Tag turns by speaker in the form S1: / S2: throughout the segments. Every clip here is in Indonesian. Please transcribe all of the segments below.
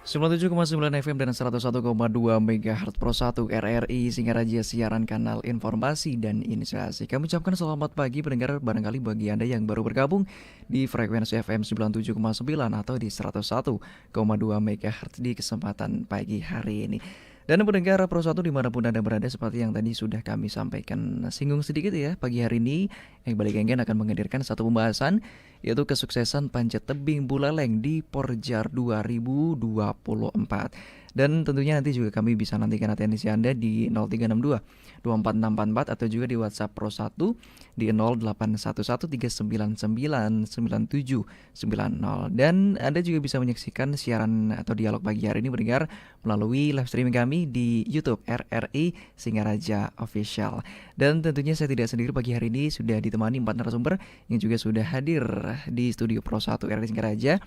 S1: 97,9 FM dan 101,2 MHz Pro 1 RRI Singaraja siaran kanal informasi dan inspirasi. Kami ucapkan selamat pagi pendengar, barangkali bagi Anda yang baru bergabung di frekuensi FM 97,9 atau di 101,2 MHz di kesempatan pagi hari ini. Dan pendengar Pro 1 dimanapun Anda berada, seperti yang tadi sudah kami sampaikan singgung sedikit ya, pagi hari ini yang balik Enggen akan menghadirkan satu pembahasan, yaitu kesuksesan panjat tebing Buleleng di Porjar 2024. Dan tentunya nanti juga kami bisa nantikan atensi Anda di 0362 24644 atau juga di WhatsApp Pro 1 di 081139999790. Dan Anda juga bisa menyaksikan siaran atau dialog pagi hari ini mendengar melalui live streaming kami di YouTube RRI Singaraja Official. Dan tentunya saya tidak sendiri pagi hari ini, sudah ditemani 4 narasumber yang juga sudah hadir di studio Pro 1 RRI Singaraja.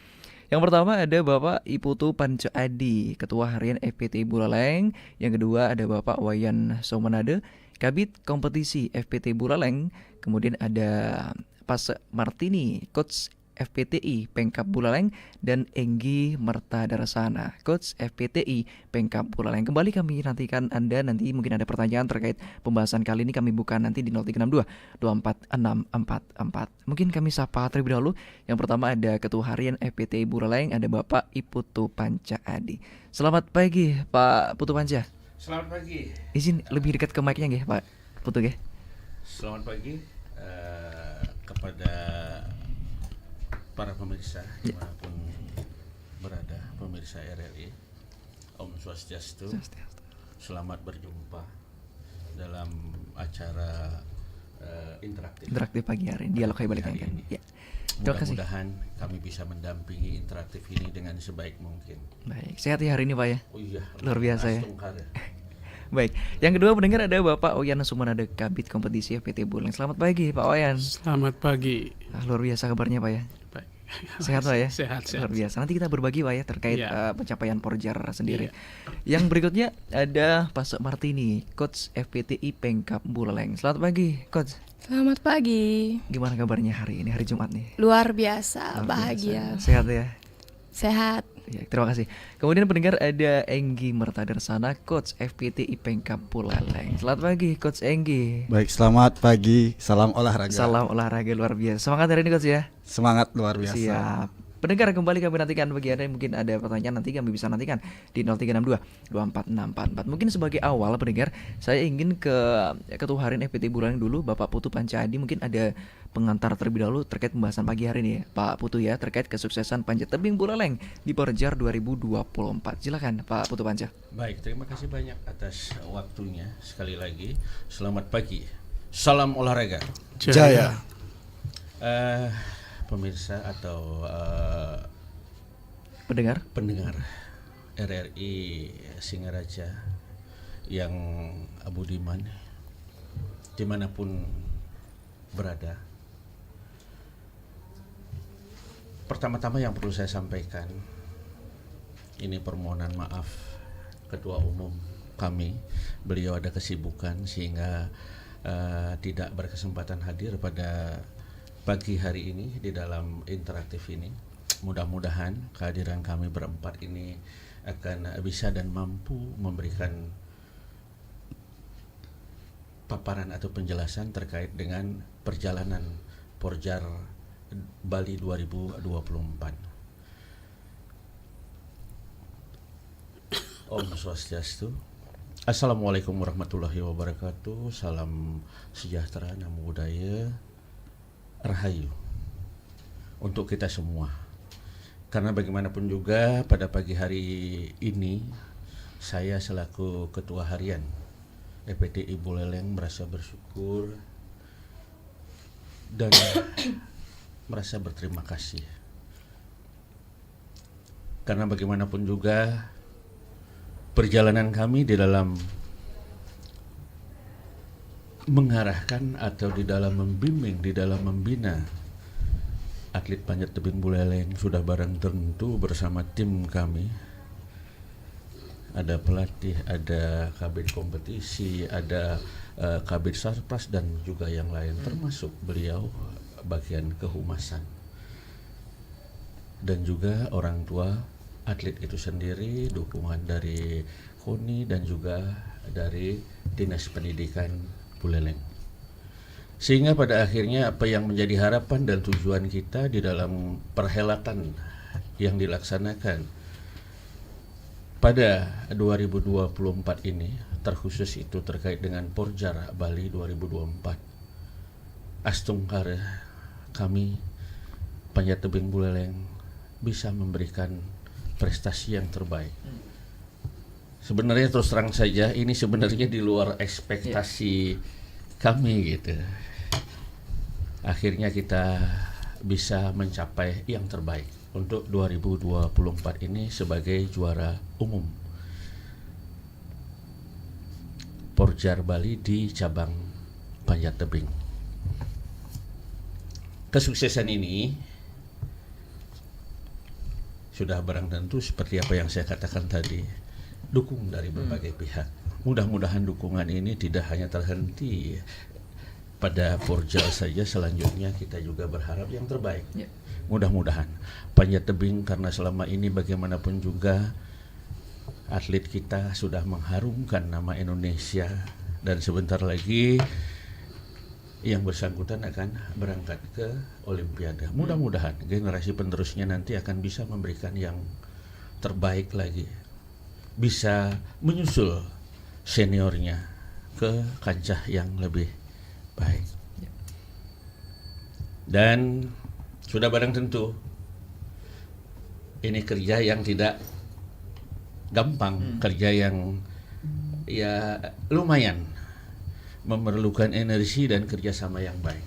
S1: Yang pertama ada Bapak Iputu Panco Adi, Ketua Harian FPT Buleleng. Yang kedua ada Bapak Wayan Somanade, Kabid Kompetisi FPT Buleleng. Kemudian ada Pas Martini, Coach FPTI Pengkap Buleleng, dan Enggi Mertadarsana, Coach FPTI Pengkap Buleleng. Kembali kami nantikan Anda, nanti mungkin ada pertanyaan terkait pembahasan kali ini kami buka nanti di 0362 24644. Mungkin kami sapa terlebih dahulu. Yang pertama ada Ketua Harian FPTI Buleleng, ada Bapak Iputu Panca Adi. Selamat pagi Pak Putu Panca.
S2: Selamat pagi.
S1: Izin lebih dekat ke mic-nya nggih Pak Putu nggih.
S2: Selamat pagi kepada para pemirsa dimanapun berada, pemirsa RRI. Om Swastiastu. Selamat berjumpa dalam acara interaktif
S1: pagi hari ini, dialog balik
S2: hari
S1: kan.
S2: ini.
S1: Ya.
S2: Mudah-mudahan kami bisa mendampingi interaktif ini dengan sebaik mungkin.
S1: Baik, sehat ya hari ini Pak ya.
S2: Oh iya,
S1: Luar biasa ya.
S2: Astungkara.
S1: Baik, yang kedua pendengar ada Bapak Wayan Somanade, Kabid Kompetisi FPT Buleleng. Selamat pagi Pak Wayan.
S3: Selamat pagi.
S1: Luar biasa kabarnya Pak ya.
S3: Baik.
S1: Sehat Pak ya.
S3: Sehat.
S1: Luar biasa. Nanti kita berbagi Pak ya terkait pencapaian Porjar sendiri.
S3: Iya.
S1: Yang berikutnya ada Pak Martini, Coach FPTI Pengkap Buleleng. Selamat pagi Coach.
S4: Selamat pagi.
S1: Gimana kabarnya hari ini, hari Jumat nih?
S4: Luar biasa,
S1: Luar
S4: bahagia.
S1: biasa. Sehat ya.
S4: Sehat.
S1: Ya, terima kasih. Kemudian pendengar ada Enggi Mertadarsana, Coach FPTI Pengkap Buleleng. Selamat pagi Coach Enggi.
S5: Baik, selamat pagi. Salam olahraga.
S1: Salam olahraga luar biasa. Semangat hari ini Coach ya.
S5: Semangat luar biasa.
S1: Siap. Pendengar kembali kami nantikan bagi Anda yang mungkin ada pertanyaan, nanti kami bisa nantikan di 0362 24644. Mungkin sebagai awal pendengar, saya ingin ke Ketua Harian FPT Buleleng dulu, Bapak Putu Panca Adi. Mungkin ada pengantar terlebih dahulu terkait pembahasan pagi hari ini ya, Pak Putu ya, terkait kesuksesan panjat tebing Buleleng di Porjar 2024. Silakan Pak Putu Panca.
S2: Baik, terima kasih banyak atas waktunya. Sekali lagi, selamat pagi. Salam olahraga.
S5: Jaya.
S2: Pemirsa atau
S1: Pendengar
S2: pendengar RRI Singaraja yang budiman dimanapun berada. Pertama-tama yang perlu saya sampaikan, ini permohonan maaf Ketua Umum kami, beliau ada kesibukan sehingga tidak berkesempatan hadir pada pagi hari ini di dalam interaktif ini. Mudah-mudahan kehadiran kami berempat ini akan bisa dan mampu memberikan paparan atau penjelasan terkait dengan perjalanan Porjar Bali 2024. Om Swastiastu. Assalamualaikum warahmatullahi wabarakatuh. Salam sejahtera, namo buddhaya, rahayu untuk kita semua. Karena bagaimanapun juga pada pagi hari ini saya selaku Ketua Harian FPTI Buleleng merasa bersyukur dan merasa berterima kasih. Karena bagaimanapun juga perjalanan kami di dalam mengarahkan atau di dalam membimbing, di dalam membina atlet panjat tebing Buleleng sudah barang tentu bersama tim kami. Ada pelatih, ada kabin kompetisi, ada kabin sarpras dan juga yang lain, termasuk beliau bagian kehumasan dan juga orang tua atlet itu sendiri, dukungan dari KONI dan juga dari Dinas Pendidikan Buleleng. Sehingga pada akhirnya apa yang menjadi harapan dan tujuan kita di dalam perhelatan yang dilaksanakan pada 2024 ini, terkhusus itu terkait dengan Porjar Bali 2024, Astungkar kami Panjat Tebing Buleleng bisa memberikan prestasi yang terbaik. Sebenarnya terus terang saja ini sebenarnya di luar ekspektasi kami gitu. Akhirnya kita bisa mencapai yang terbaik untuk 2024 ini sebagai juara umum Porjar Bali di cabang panjat tebing. Kesuksesan ini sudah barang tentu seperti apa yang saya katakan tadi, dukung dari berbagai pihak. Mudah-mudahan dukungan ini tidak hanya terhenti pada Porjar saja, selanjutnya kita juga berharap yang terbaik. Mudah-mudahan panjat tebing, karena selama ini bagaimanapun juga atlet kita sudah mengharumkan nama Indonesia dan sebentar lagi yang bersangkutan akan berangkat ke Olimpiade. Mudah-mudahan generasi penerusnya nanti akan bisa memberikan yang terbaik lagi, bisa menyusul seniornya ke kancah yang lebih baik. Dan sudah barang tentu ini kerja yang tidak gampang, kerja yang ya lumayan memerlukan energi dan kerjasama yang baik.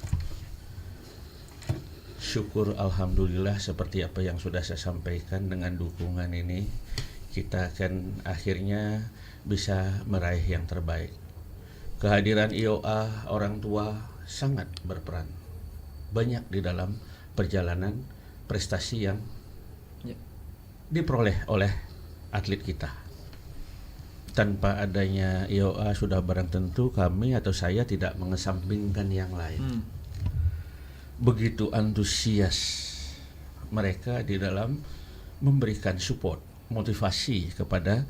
S2: Syukur alhamdulillah seperti apa yang sudah saya sampaikan, dengan dukungan ini kita akan akhirnya bisa meraih yang terbaik. Kehadiran IOA, orang tua sangat berperan banyak di dalam perjalanan prestasi yang diperoleh oleh atlet kita. Tanpa adanya IOA sudah barang tentu kami atau saya tidak mengesampingkan yang lain. Begitu antusias mereka di dalam memberikan support, motivasi kepada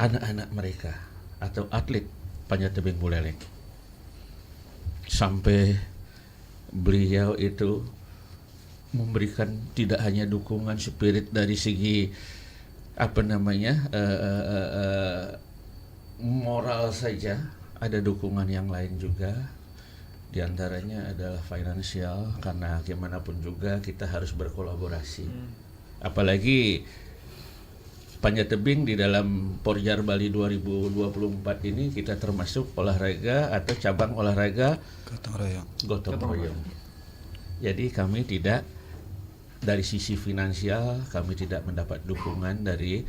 S2: anak-anak mereka atau atlet panjat tebing Buleleng. Sampai beliau itu memberikan tidak hanya dukungan spirit dari segi moral saja, ada dukungan yang lain juga. Di antaranya adalah finansial, karena bagaimanapun juga kita harus berkolaborasi. Apalagi panjat tebing di dalam Porjar Bali 2024 ini kita termasuk olahraga atau cabang olahraga gotong royong. Jadi kami tidak, dari sisi finansial kami tidak mendapat dukungan dari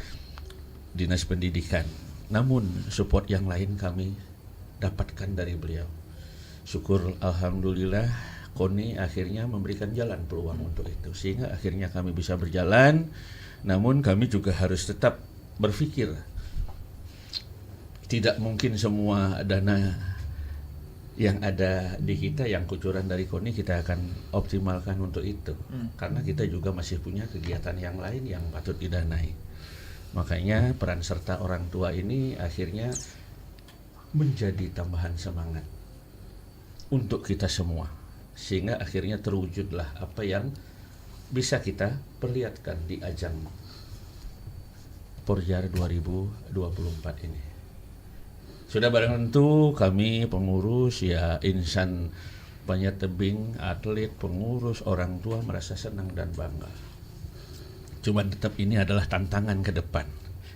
S2: Dinas Pendidikan, namun support yang lain kami dapatkan dari beliau. Syukur alhamdulillah KONI akhirnya memberikan jalan peluang untuk itu, sehingga akhirnya kami bisa berjalan. Namun kami juga harus tetap berpikir, tidak mungkin semua dana yang ada di kita, yang kucuran dari KONI kita akan optimalkan untuk itu, karena kita juga masih punya kegiatan yang lain yang patut didanai. Makanya peran serta orang tua ini akhirnya menjadi tambahan semangat untuk kita semua, sehingga akhirnya terwujudlah apa yang bisa kita perlihatkan di ajang Porjar 2024 ini. Sudah barang tentu kami pengurus, ya insan panjat tebing, atlet, pengurus, orang tua merasa senang dan bangga. Cuma tetap ini adalah tantangan ke depan,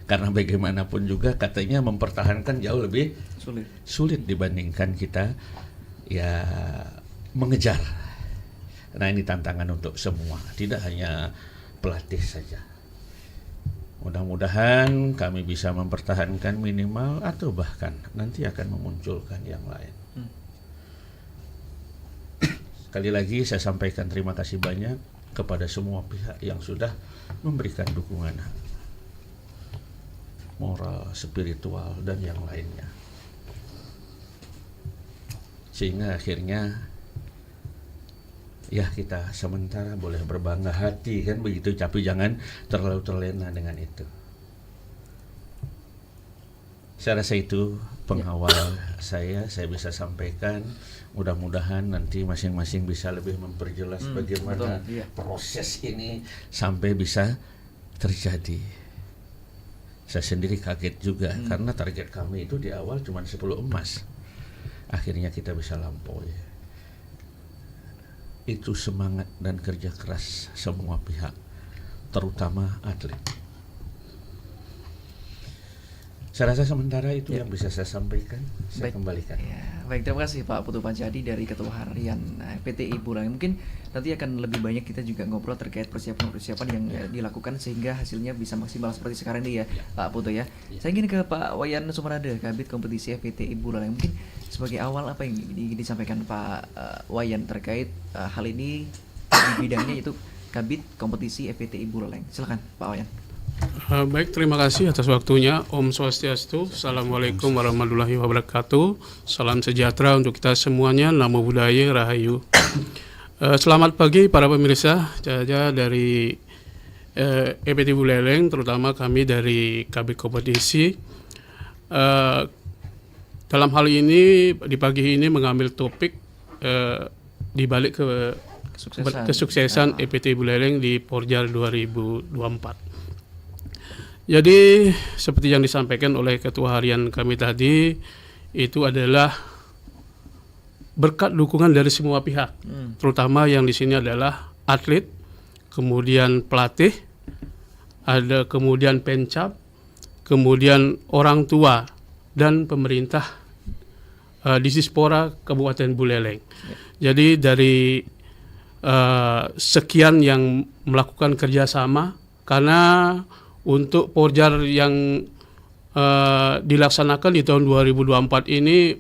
S2: karena bagaimanapun juga katanya mempertahankan jauh lebih sulit dibandingkan kita ya mengejar. Nah, ini tantangan untuk semua, tidak hanya pelatih saja. Mudah-mudahan kami bisa mempertahankan minimal atau bahkan nanti akan memunculkan yang lain. Sekali lagi saya sampaikan terima kasih banyak kepada semua pihak yang sudah memberikan dukungan moral, spiritual, dan yang lainnya. Sehingga akhirnya ya kita sementara boleh berbangga hati kan begitu, tapi jangan terlalu terlena dengan itu. Saya rasa itu pengawal saya bisa sampaikan. Mudah-mudahan nanti masing-masing bisa lebih memperjelas bagaimana
S1: betul, iya.
S2: proses ini sampai bisa terjadi. Saya sendiri kaget juga karena target kami itu di awal cuma 10 emas. Akhirnya kita bisa lampaui. Itu semangat dan kerja keras semua pihak, terutama atlet. Saya rasa sementara itu yang bisa saya sampaikan. Saya kembalikan.
S1: Ya, baik, terima kasih Pak Putu Panjadi dari Ketua Harian PTI Buleleng. Mungkin nanti akan lebih banyak kita juga ngobrol terkait persiapan-persiapan yang dilakukan sehingga hasilnya bisa maksimal seperti sekarang ini ya, Pak Putu ya. Saya ingin ke Pak Wayan Sumarada, Kabid Kompetisi FPTI Buleleng. Mungkin sebagai awal apa yang disampaikan Pak Wayan terkait hal ini di bidangnya itu Kabid Kompetisi FPTI Buleleng. Silakan Pak Wayan.
S3: Baik, terima kasih atas waktunya. Om Swastiastu, Assalamualaikum warahmatullahi wabarakatuh. Salam sejahtera untuk kita semuanya. Namo Buddhaya, Rahayu. Selamat pagi para pemirsa. Saya dari EPT Buleleng, terutama kami dari Kabid Kompetisi. Dalam hal ini di pagi ini mengambil topik di balik kesuksesan EPT Buleleng di Porjar 2024. Jadi seperti yang disampaikan oleh Ketua Harian kami tadi, itu adalah berkat dukungan dari semua pihak, terutama yang di sini adalah atlet, kemudian pelatih, ada kemudian pencap, kemudian orang tua dan pemerintah Disispora Kabupaten Buleleng. Jadi dari sekian yang melakukan kerjasama, karena untuk Porjar yang dilaksanakan di tahun 2024 ini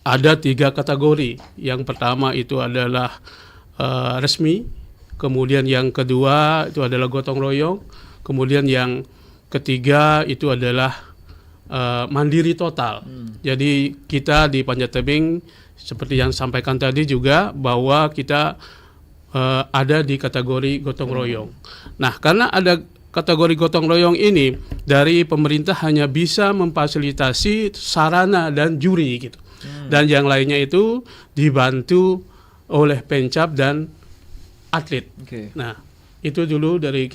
S3: ada 3 kategori. Yang pertama itu adalah resmi, kemudian yang kedua itu adalah gotong royong, kemudian yang ketiga itu adalah mandiri total. Jadi kita di Panjat Tebing seperti yang sampaikan tadi juga bahwa kita ada di kategori gotong royong. Nah, karena ada kategori gotong royong ini, dari pemerintah hanya bisa memfasilitasi sarana dan juri gitu. Dan yang lainnya itu dibantu oleh pencap dan atlet. Nah, itu dulu dari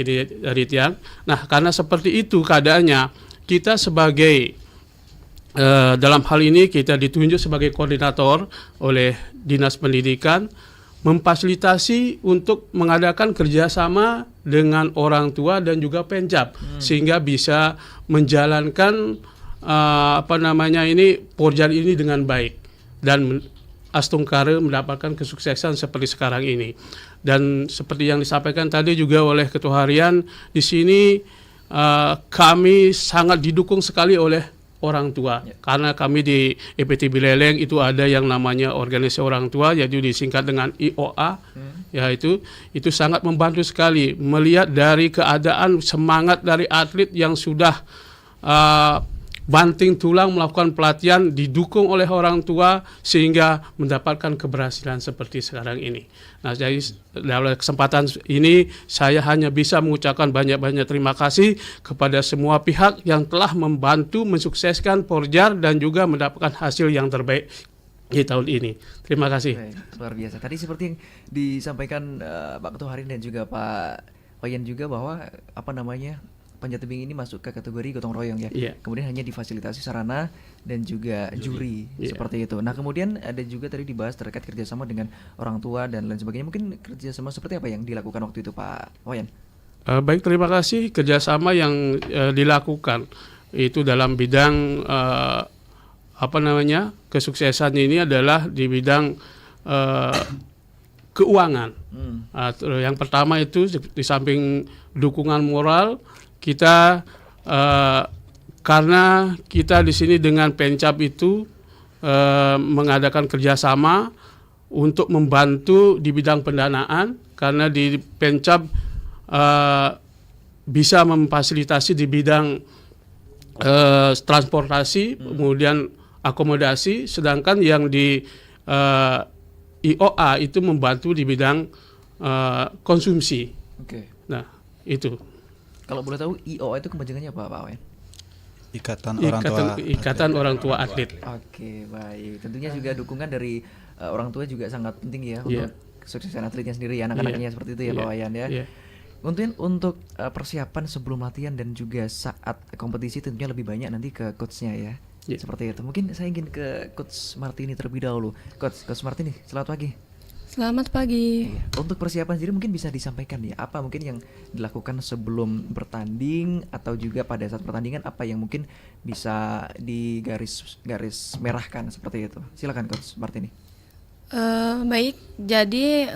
S3: Tiang. Nah, karena seperti itu keadaannya, kita sebagai dalam hal ini kita ditunjuk sebagai koordinator oleh Dinas Pendidikan memfasilitasi untuk mengadakan kerjasama dengan orang tua dan juga pencap sehingga bisa menjalankan Porjar ini dengan baik dan Astungkare mendapatkan kesuksesan seperti sekarang ini. Dan seperti yang disampaikan tadi juga oleh Ketua Harian, di sini kami sangat didukung sekali oleh orang tua, karena kami di EPT Buleleng itu ada yang namanya organisasi orang tua, yaitu disingkat dengan IOA, yaitu itu sangat membantu sekali melihat dari keadaan semangat dari atlet yang sudah banting tulang melakukan pelatihan didukung oleh orang tua sehingga mendapatkan keberhasilan seperti sekarang ini. Nah, jadi dalam kesempatan ini saya hanya bisa mengucapkan banyak-banyak terima kasih kepada semua pihak yang telah membantu mensukseskan Porjar dan juga mendapatkan hasil yang terbaik di tahun ini. Terima kasih.
S1: Baik, luar biasa. Tadi seperti yang disampaikan Pak Ketua Harian dan juga Pak Wayan juga bahwa Panjat Tebing ini masuk ke kategori gotong royong ya. Kemudian hanya difasilitasi sarana dan juga juri seperti itu. Nah, kemudian ada juga tadi dibahas terkait kerjasama dengan orang tua dan lain sebagainya. Mungkin kerjasama seperti apa yang dilakukan waktu itu, Pak Wayan?
S3: Baik, terima kasih. Kerjasama yang dilakukan itu dalam bidang kesuksesan ini adalah di bidang keuangan. Yang pertama itu di samping dukungan moral, kita karena kita di sini dengan pencap itu mengadakan kerjasama untuk membantu di bidang pendanaan, karena di pencap bisa memfasilitasi di bidang transportasi, kemudian akomodasi, sedangkan yang di IOA itu membantu di bidang konsumsi.
S1: Oke.
S3: Nah, itu
S1: Kalau boleh tahu IOA itu kepanjangannya apa, Pak Wayan?
S3: ikatan orang tua atlet.
S1: Oke, baik. Tentunya juga dukungan dari orang tua juga sangat penting ya
S3: Iya.
S1: untuk kesuksesan atletnya sendiri, anak-anaknya seperti itu ya, Pak
S3: Iya.
S1: Wayan ya.
S3: Iya.
S1: Untuk persiapan sebelum latihan dan juga saat kompetisi tentunya lebih banyak nanti ke coachnya ya.
S3: Iya.
S1: Seperti itu. Mungkin saya ingin ke Coach Martini terlebih dahulu. Coach Martini, selamat pagi.
S4: Selamat pagi.
S1: Iya. Untuk persiapan sendiri mungkin bisa disampaikan ya, apa mungkin yang dilakukan sebelum bertanding atau juga pada saat pertandingan, apa yang mungkin bisa garis merahkan seperti itu. Silakan Coach Martini.
S4: Baik, jadi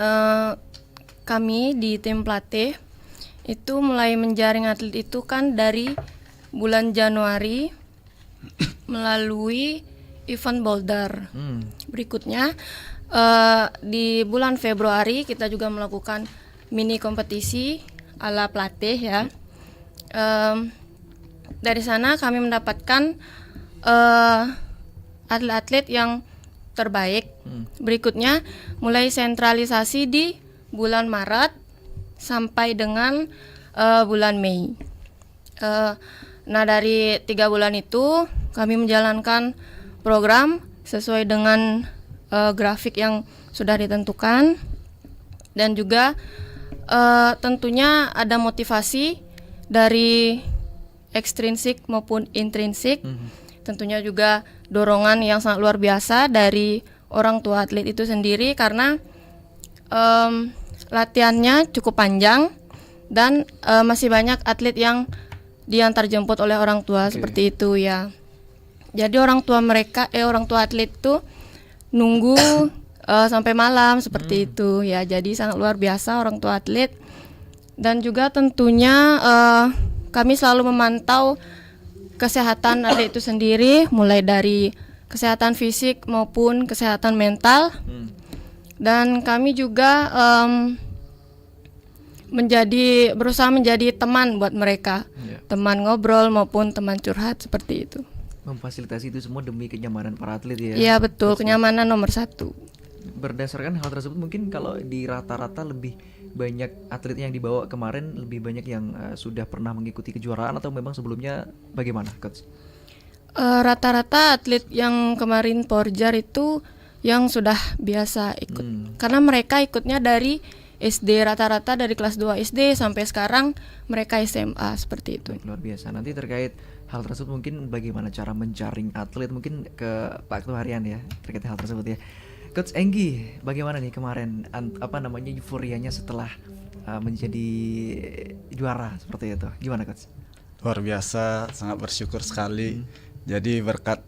S4: kami di tim pelatih itu mulai menjaring atlet itu kan dari bulan Januari melalui event boulder. Berikutnya di bulan Februari kita juga melakukan mini kompetisi ala pelatih ya. Dari sana kami mendapatkan atlet-atlet yang terbaik. Berikutnya mulai sentralisasi di bulan Maret sampai dengan bulan Mei. Nah dari 3 bulan itu kami menjalankan program sesuai dengan grafik yang sudah ditentukan, dan juga tentunya ada motivasi dari ekstrinsik maupun intrinsik. Tentunya juga dorongan yang sangat luar biasa dari orang tua atlet itu sendiri, karena latihannya cukup panjang dan masih banyak atlet yang diantar jemput oleh orang tua. Seperti itu ya. Jadi orang tua atlet itu nunggu sampai malam seperti itu ya. Jadi sangat luar biasa orang tua atlet. Dan juga tentunya kami selalu memantau kesehatan atlet itu sendiri, mulai dari kesehatan fisik maupun kesehatan mental. Dan kami juga berusaha menjadi teman buat mereka, teman ngobrol maupun teman curhat seperti itu.
S1: Memfasilitasi itu semua demi kenyamanan para atlet ya.
S4: Iya betul, kenyamanan nomor 1.
S1: Berdasarkan hal tersebut mungkin kalau di rata-rata lebih banyak atlet yang dibawa kemarin, lebih banyak yang sudah pernah mengikuti kejuaraan atau memang sebelumnya bagaimana, Coach?
S4: Rata-rata atlet yang kemarin Porjar itu yang sudah biasa ikut, karena mereka ikutnya dari SD, rata-rata dari kelas 2 SD sampai sekarang mereka SMA seperti itu.
S1: Baik, luar biasa. Nanti terkait hal tersebut mungkin bagaimana cara menjaring atlet, mungkin ke Pak Ketua Harian ya terkait hal tersebut ya. Coach Enggi, bagaimana nih kemarin euforianya setelah menjadi juara seperti itu? Gimana Coach?
S5: Luar biasa, sangat bersyukur sekali. Jadi berkat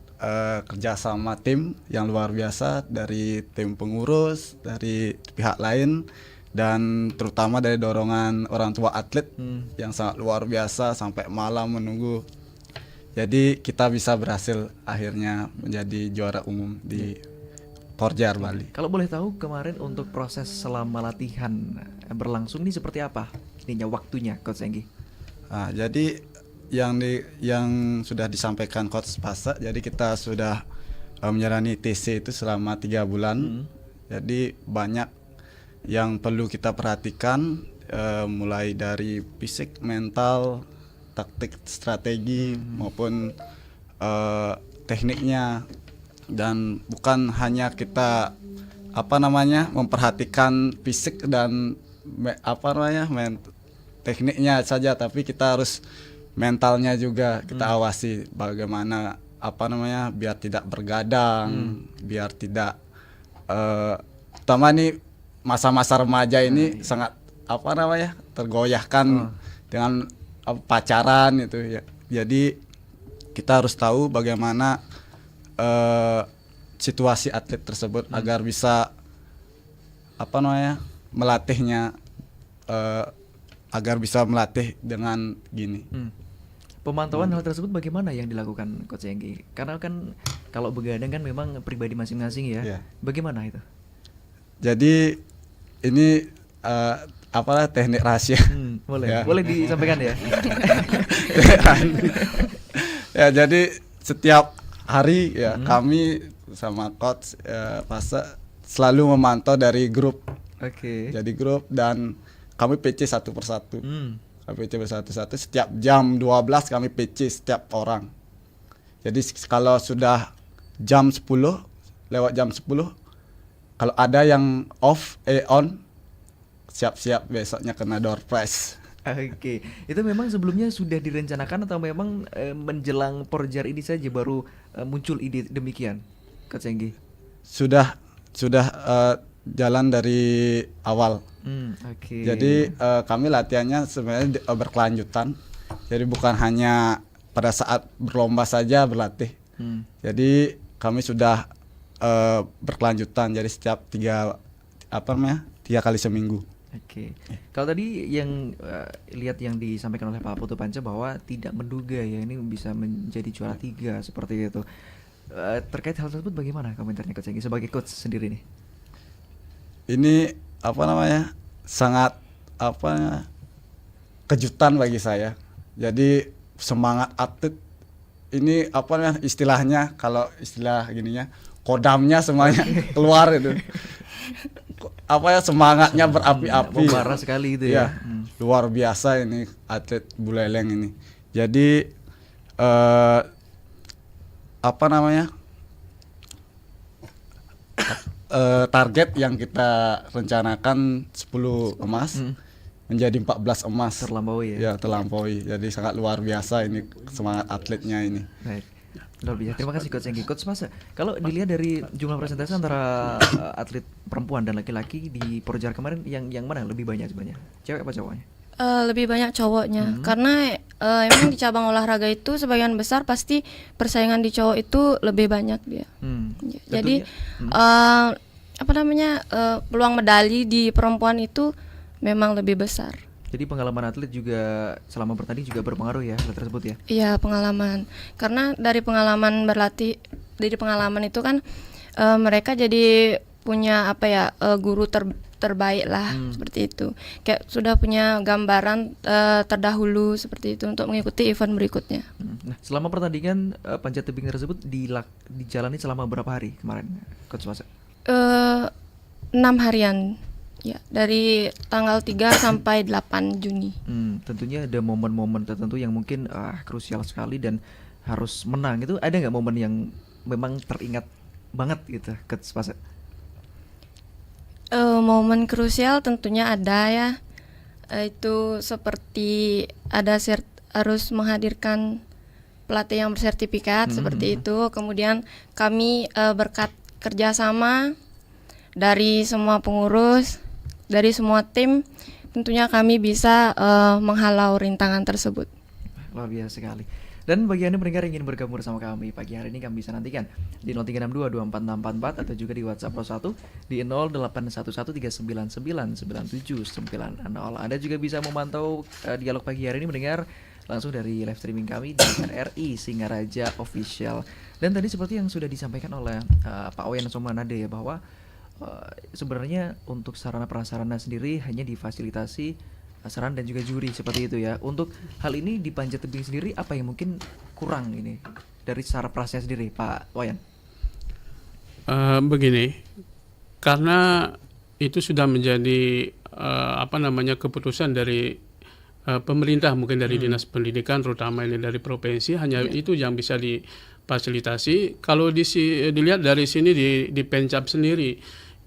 S5: kerjasama tim yang luar biasa dari tim pengurus, dari pihak lain, dan terutama dari dorongan orang tua atlet yang sangat luar biasa sampai malam menunggu. Jadi kita bisa berhasil akhirnya menjadi juara umum di Porjar Bali.
S1: Kalau boleh tahu kemarin untuk proses selama latihan berlangsung ini seperti apa? Ininya waktunya Coach Enggi.
S5: Nah, jadi yang sudah disampaikan Coach Pasa, jadi kita sudah menjalani TC itu selama 3 bulan. Jadi banyak yang perlu kita perhatikan, mulai dari fisik, mental, taktik, strategi maupun tekniknya. Dan bukan hanya kita memperhatikan fisik dan tekniknya saja, tapi kita harus mentalnya juga kita awasi, bagaimana biar tidak bergadang, biar tidak terutama nih masa-masa remaja ini sangat tergoyahkan dengan pacaran itu ya. Jadi kita harus tahu bagaimana situasi atlet tersebut agar bisa melatihnya, agar bisa melatih dengan gini.
S1: Pemantauan hal tersebut bagaimana yang dilakukan Coach Enggi? Karena kan kalau begadang kan memang pribadi masing-masing ya.
S5: Iya.
S1: Bagaimana itu?
S5: Jadi ini teknik rahasia.
S1: Boleh,
S5: Ya.
S1: boleh disampaikan ya.
S5: Ya, jadi setiap hari ya kami sama coach Pasa selalu memantau dari grup.
S1: Oke.
S5: Jadi grup dan kami PC satu persatu.
S1: Hmm.
S5: Kami PC bersatu-satu. Setiap jam 12 kami PC setiap orang. Jadi kalau sudah jam 10, lewat jam 10, kalau ada yang on, siap-siap besoknya kena door prize.
S1: Oke, itu memang sebelumnya sudah direncanakan atau memang menjelang Porjar ini saja baru muncul ide demikian, Coach Enggi?
S5: Sudah jalan dari awal.
S1: Oke.
S5: Jadi kami latihannya sebenarnya berkelanjutan. Jadi bukan hanya pada saat berlomba saja berlatih. Jadi kami sudah berkelanjutan. Jadi setiap 3 kali seminggu.
S1: Oke. Kalau tadi yang lihat yang disampaikan oleh Pak Putu Panca bahwa tidak menduga ya ini bisa menjadi juara 3 seperti itu. Terkait hal tersebut bagaimana komentarnya Coach Enggi sebagai coach sendiri nih?
S5: Ini sangat kejutan bagi saya. Jadi semangat atlet ini istilahnya, kalau istilah gininya kodamnya semuanya keluar itu. Semangatnya berapi-api.
S1: Membara sekali itu ya.
S5: Luar biasa ini atlet Buleleng ini. Jadi target yang kita rencanakan 10 emas menjadi 14 emas.
S1: Terlampaui ya.
S5: Ya, terlampaui. Jadi sangat luar biasa ini semangat atletnya ini.
S1: Baik. Luar biasa. Terima kasih Coach Enggi. Coach Masa, kalau dilihat dari jumlah presentasi antara atlet perempuan dan laki-laki di Porjar kemarin yang mana lebih banyak sebenarnya? Cewek apa cowoknya?
S4: Lebih banyak cowoknya, karena emang di cabang olahraga itu sebagian besar pasti persaingan di cowok itu lebih banyak dia. Jadi peluang medali di perempuan itu memang lebih besar.
S1: Jadi pengalaman atlet juga selama bertanding juga berpengaruh ya hal tersebut ya?
S4: Iya, pengalaman. Karena dari pengalaman berlatih, dari pengalaman itu kan mereka jadi punya guru terbaik lah, seperti itu. Kayak sudah punya gambaran terdahulu seperti itu untuk mengikuti event berikutnya.
S1: Nah, selama pertandingan panjat tebing tersebut dijalani selama berapa hari kemarin, Coach Masa?
S4: 6 harian. Ya, dari tanggal 3 sampai 8 Juni.
S1: Tentunya ada momen-momen tertentu yang mungkin krusial sekali dan harus menang. Itu ada nggak momen yang memang teringat banget gitu, Coach Masa?
S4: Momen krusial tentunya ada ya. Itu seperti harus menghadirkan pelatih yang bersertifikat seperti itu. Kemudian kami berkat kerjasama dari semua pengurus, dari semua tim, tentunya kami bisa menghalau rintangan tersebut.
S1: Luar biasa sekali. Dan bagi Anda pendengar yang ingin bergabung bersama kami pagi hari ini, kami bisa nantikan di 0362246644 atau juga di WhatsApp Pro 1 di 081139999790. Anda juga bisa memantau dialog pagi hari ini mendengar langsung dari live streaming kami di RRI Singaraja Official. Dan tadi seperti yang sudah disampaikan oleh Pak Wayan Somanade ya, bahwa sebenarnya untuk sarana prasarana sendiri hanya difasilitasi sarana dan juga juri seperti itu ya. Untuk hal ini di panjat tebing sendiri apa yang mungkin kurang ini dari secara prasarana sendiri, Pak Wayan?
S3: Begini, karena itu sudah menjadi keputusan dari pemerintah, mungkin dari dinas pendidikan, terutama ini dari provinsi, hanya itu yang bisa difasilitasi. Kalau dilihat dari sini di Pencap sendiri,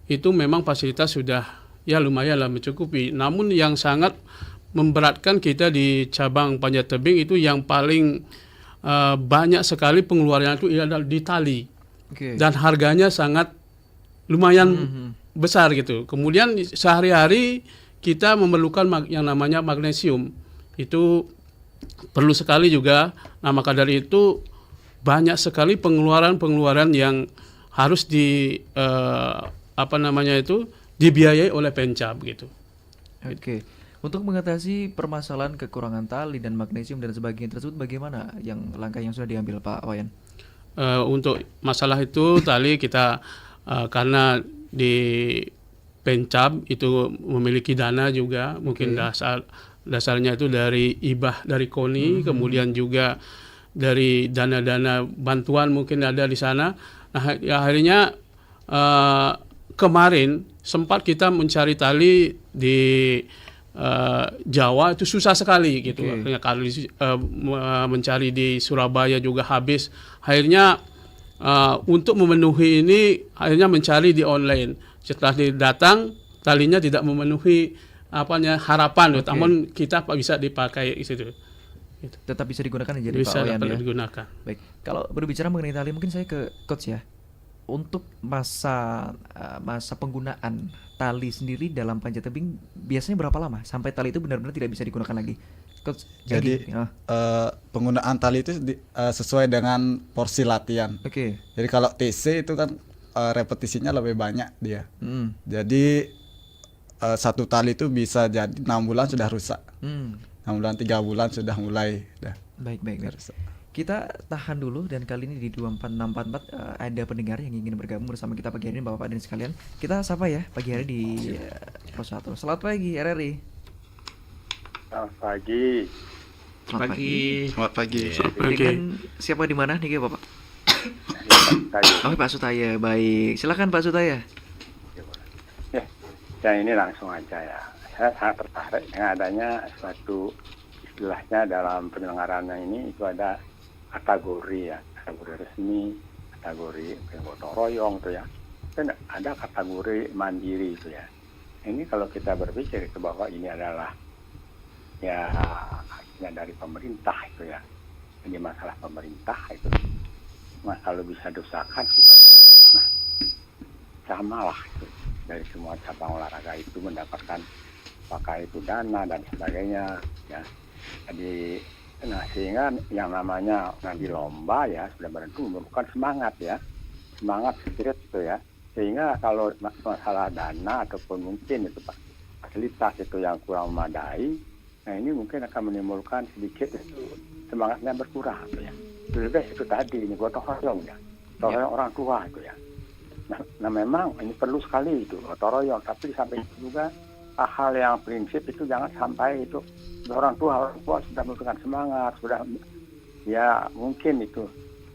S3: itu memang fasilitas sudah ya lumayan lah mencukupi. Namun yang sangat memberatkan kita di cabang panjat tebing itu yang paling banyak sekali pengeluaran itu adalah di tali. Dan harganya sangat lumayan besar gitu. Kemudian sehari-hari kita memerlukan yang namanya magnesium. Itu perlu sekali juga. Nah, maka dari itu banyak sekali pengeluaran yang harus dibiayai oleh Pencap gitu.
S1: Oke. Untuk mengatasi permasalahan kekurangan tali dan magnesium dan sebagainya tersebut, bagaimana langkah yang sudah diambil Pak Wayan?
S3: Untuk masalah itu tali kita karena di Pencap itu memiliki dana juga, mungkin dasarnya itu dari hibah dari KONI, kemudian juga dari dana-dana bantuan mungkin ada di sana. Nah, ya akhirnya kemarin sempat kita mencari tali di Jawa itu susah sekali gitu. Kali mencari di Surabaya juga habis. Akhirnya untuk memenuhi ini akhirnya mencari di online. Setelah datang talinya tidak memenuhi harapan, namun kita bisa dipakai situ.
S1: Tetap bisa digunakan ya, jadi
S3: Bisa
S1: Pak Wayan
S3: dapat
S1: ya.
S3: digunakan.
S1: Baik, kalau berbicara mengenai tali, mungkin saya ke coach ya. Untuk masa penggunaan tali sendiri dalam panjat tebing biasanya berapa lama sampai tali itu benar-benar tidak bisa digunakan lagi, coach?
S5: Jadi penggunaan tali itu sesuai dengan porsi latihan.
S1: Oke.
S5: Jadi kalau TC itu kan repetisinya lebih banyak dia. Jadi satu tali itu bisa jadi 6 bulan sudah rusak. 6 bulan, 3 bulan sudah mulai.
S1: Baik. Kita tahan dulu, dan kali ini di 24644 ada pendengar yang ingin bergabung bersama kita pagi hari ini, Bapak dan sekalian. Kita sapa ya pagi hari di Pro 1. Selamat pagi RRI.
S6: Selamat pagi.
S5: Selamat pagi.
S1: Dengan siapa di mana nih Bapak? Oh, Pak Sutaya. Baik, silakan Pak Sutaya.
S6: Ya ini langsung aja ya. Saya sangat tertarik dengan adanya suatu istilahnya dalam penyelenggaraan ini, itu ada kategori ya, kategori resmi, kategori gotong royong tuh ya, dan ada kategori mandiri itu ya. Ini kalau kita berpikir itu bahwa ini adalah ya artinya dari pemerintah itu ya, ini masalah pemerintah itu, kalau bisa diusahakan supaya samalah itu dari semua cabang olahraga itu mendapatkan apakah itu dana dan sebagainya ya. Jadi sehingga yang namanya nanti lomba ya sudah tentu merupakan semangat ya, semangat spirit itu ya, sehingga kalau masalah dana ataupun mungkin itu fasilitas itu yang kurang memadai, nah ini mungkin akan menimbulkan sedikit itu semangatnya berkurang itu ya. Lebih itu tadi ini gotong royong ya, gotong royong orang tua itu ya. Nah memang ini perlu sekali itu gotong royong, tapi di samping itu juga hal yang prinsip itu jangan sampai itu orang tua sudah memberikan semangat, sudah ya mungkin itu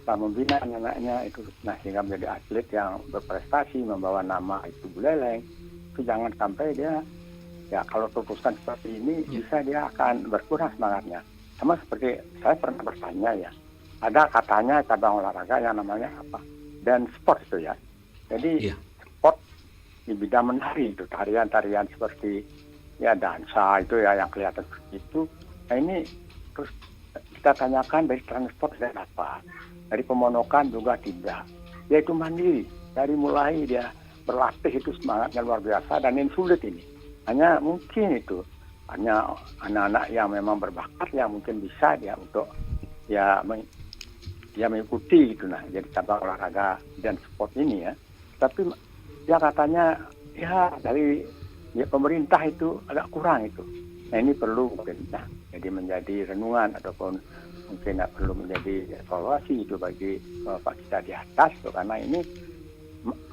S6: telah membina anak-anaknya itu, nah sehingga menjadi atlet yang berprestasi membawa nama itu Buleleng, itu jangan sampai dia ya kalau teruskan seperti ini bisa dia akan berkurang semangatnya. Sama seperti saya pernah bertanya ya, ada katanya cabang olahraga yang namanya apa, dan sport itu ya. Jadi sport di bidang menari itu, tarian-tarian seperti ya dansa itu ya yang kelihatan seperti itu. Nah ini terus kita tanyakan dari transport dan apa, dari pemonokan juga tidak. Dia itu mandiri, dari mulai dia berlatih itu semangatnya luar biasa, dan ini sulit ini. Hanya mungkin itu hanya anak-anak yang memang berbakat yang mungkin bisa dia untuk ya mengikuti gitu, nah jadi cabang olahraga dan sport ini ya. Tapi ya katanya ya dari pemerintah itu agak kurang itu. Nah ini perlu mungkin jadi menjadi renungan ataupun mungkin perlu menjadi evaluasi itu bagi Pak kita di atas itu, karena ini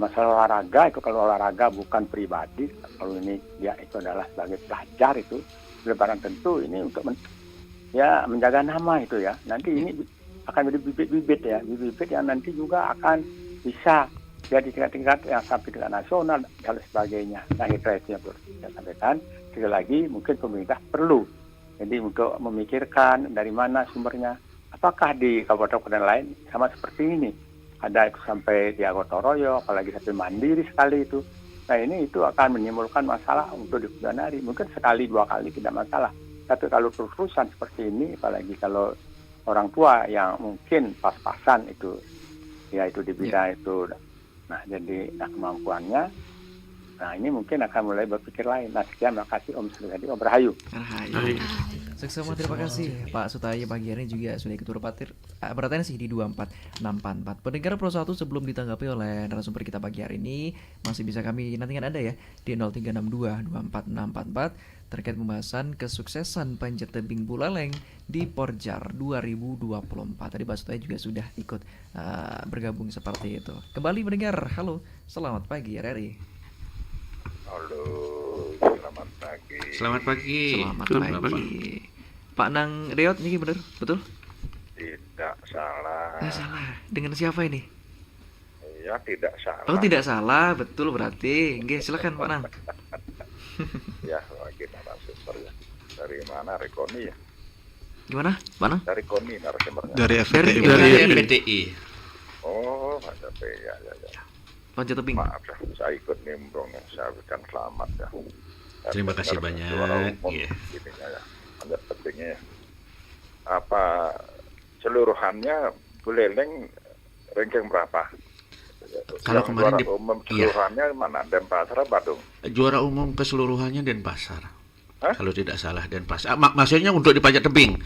S6: masalah olahraga itu, kalau olahraga bukan pribadi, kalau ini dia itu adalah sebagai pelajar itu, lebaran tentu ini untuk menjaga nama itu ya. Nanti ini akan jadi bibit-bibit ya, bibit-bibit yang nanti juga akan bisa jadi tingkat-tingkat yang sampai tingkat nasional dan sebagainya. Nah itu yang perlu saya sampaikan. Sekali lagi mungkin pemerintah perlu jadi untuk memikirkan dari mana sumbernya. Apakah di kabupaten lain sama seperti ini? Ada itu sampai di gotong royong, apalagi sampai mandiri sekali itu. Nah ini itu akan menimbulkan masalah untuk di kemudian hari. Mungkin sekali dua kali tidak masalah. Tapi kalau terus-terusan seperti ini, apalagi kalau orang tua yang mungkin pas-pasan itu, ya itu di bidang itu. Nah jadi kemampuannya, nah ini mungkin akan mulai berpikir lain. Nah sekian, terima kasih Om Sri, Om Rahayu.
S1: Sukses, terima kasih Pak Sutaya pagi hari juga sudah ikut beratensi di 24644. Pendengar Pro 1, sebelum ditanggapi oleh narasumber kita pagi hari ini, masih bisa kami nantikan Anda ya di 0362 24644 terkait pembahasan kesuksesan panjat tebing Buleleng di Porjar 2024. Tadi Pak Sutaya juga sudah ikut bergabung seperti itu. Kembali mendengar, halo, selamat pagi RRI.
S7: Halo, selamat pagi.
S1: Selamat pagi. Pak Nang Reot ini bener, betul?
S7: Tidak salah.
S1: Salah. Dengan siapa ini?
S7: Ya tidak salah.
S1: Oh, tidak salah, betul berarti. Nggih, silakan Pak Nang.
S7: Ya lagi narasumber ya. Dari mana Rekoni ya?
S1: Gimana, Pak Nang?
S7: Dari Koni narasumbernya.
S5: Dari FPTI.
S3: Dari
S2: FPTI.
S7: Oh, Mas Ape, ya.
S1: Panjat Tebing.
S7: Maaf ya, saya ikut nimbrung ya. Saya berikan selamat ya.
S2: Terima kasih
S7: Dengar
S2: banyak,
S7: suara umum
S2: iya.
S7: ininya ya. Ada pentingnya ya. Apa seluruhannya Buleleng ranking berapa?
S2: Kalau
S7: Yang
S2: kemarin
S7: juara umum seluruhannya mana? Denpasar, Badung.
S2: Juara umum keseluruhannya Denpasar.
S7: Hah?
S2: Kalau tidak salah Denpasar. Maksudnya untuk di Panjat Tebing.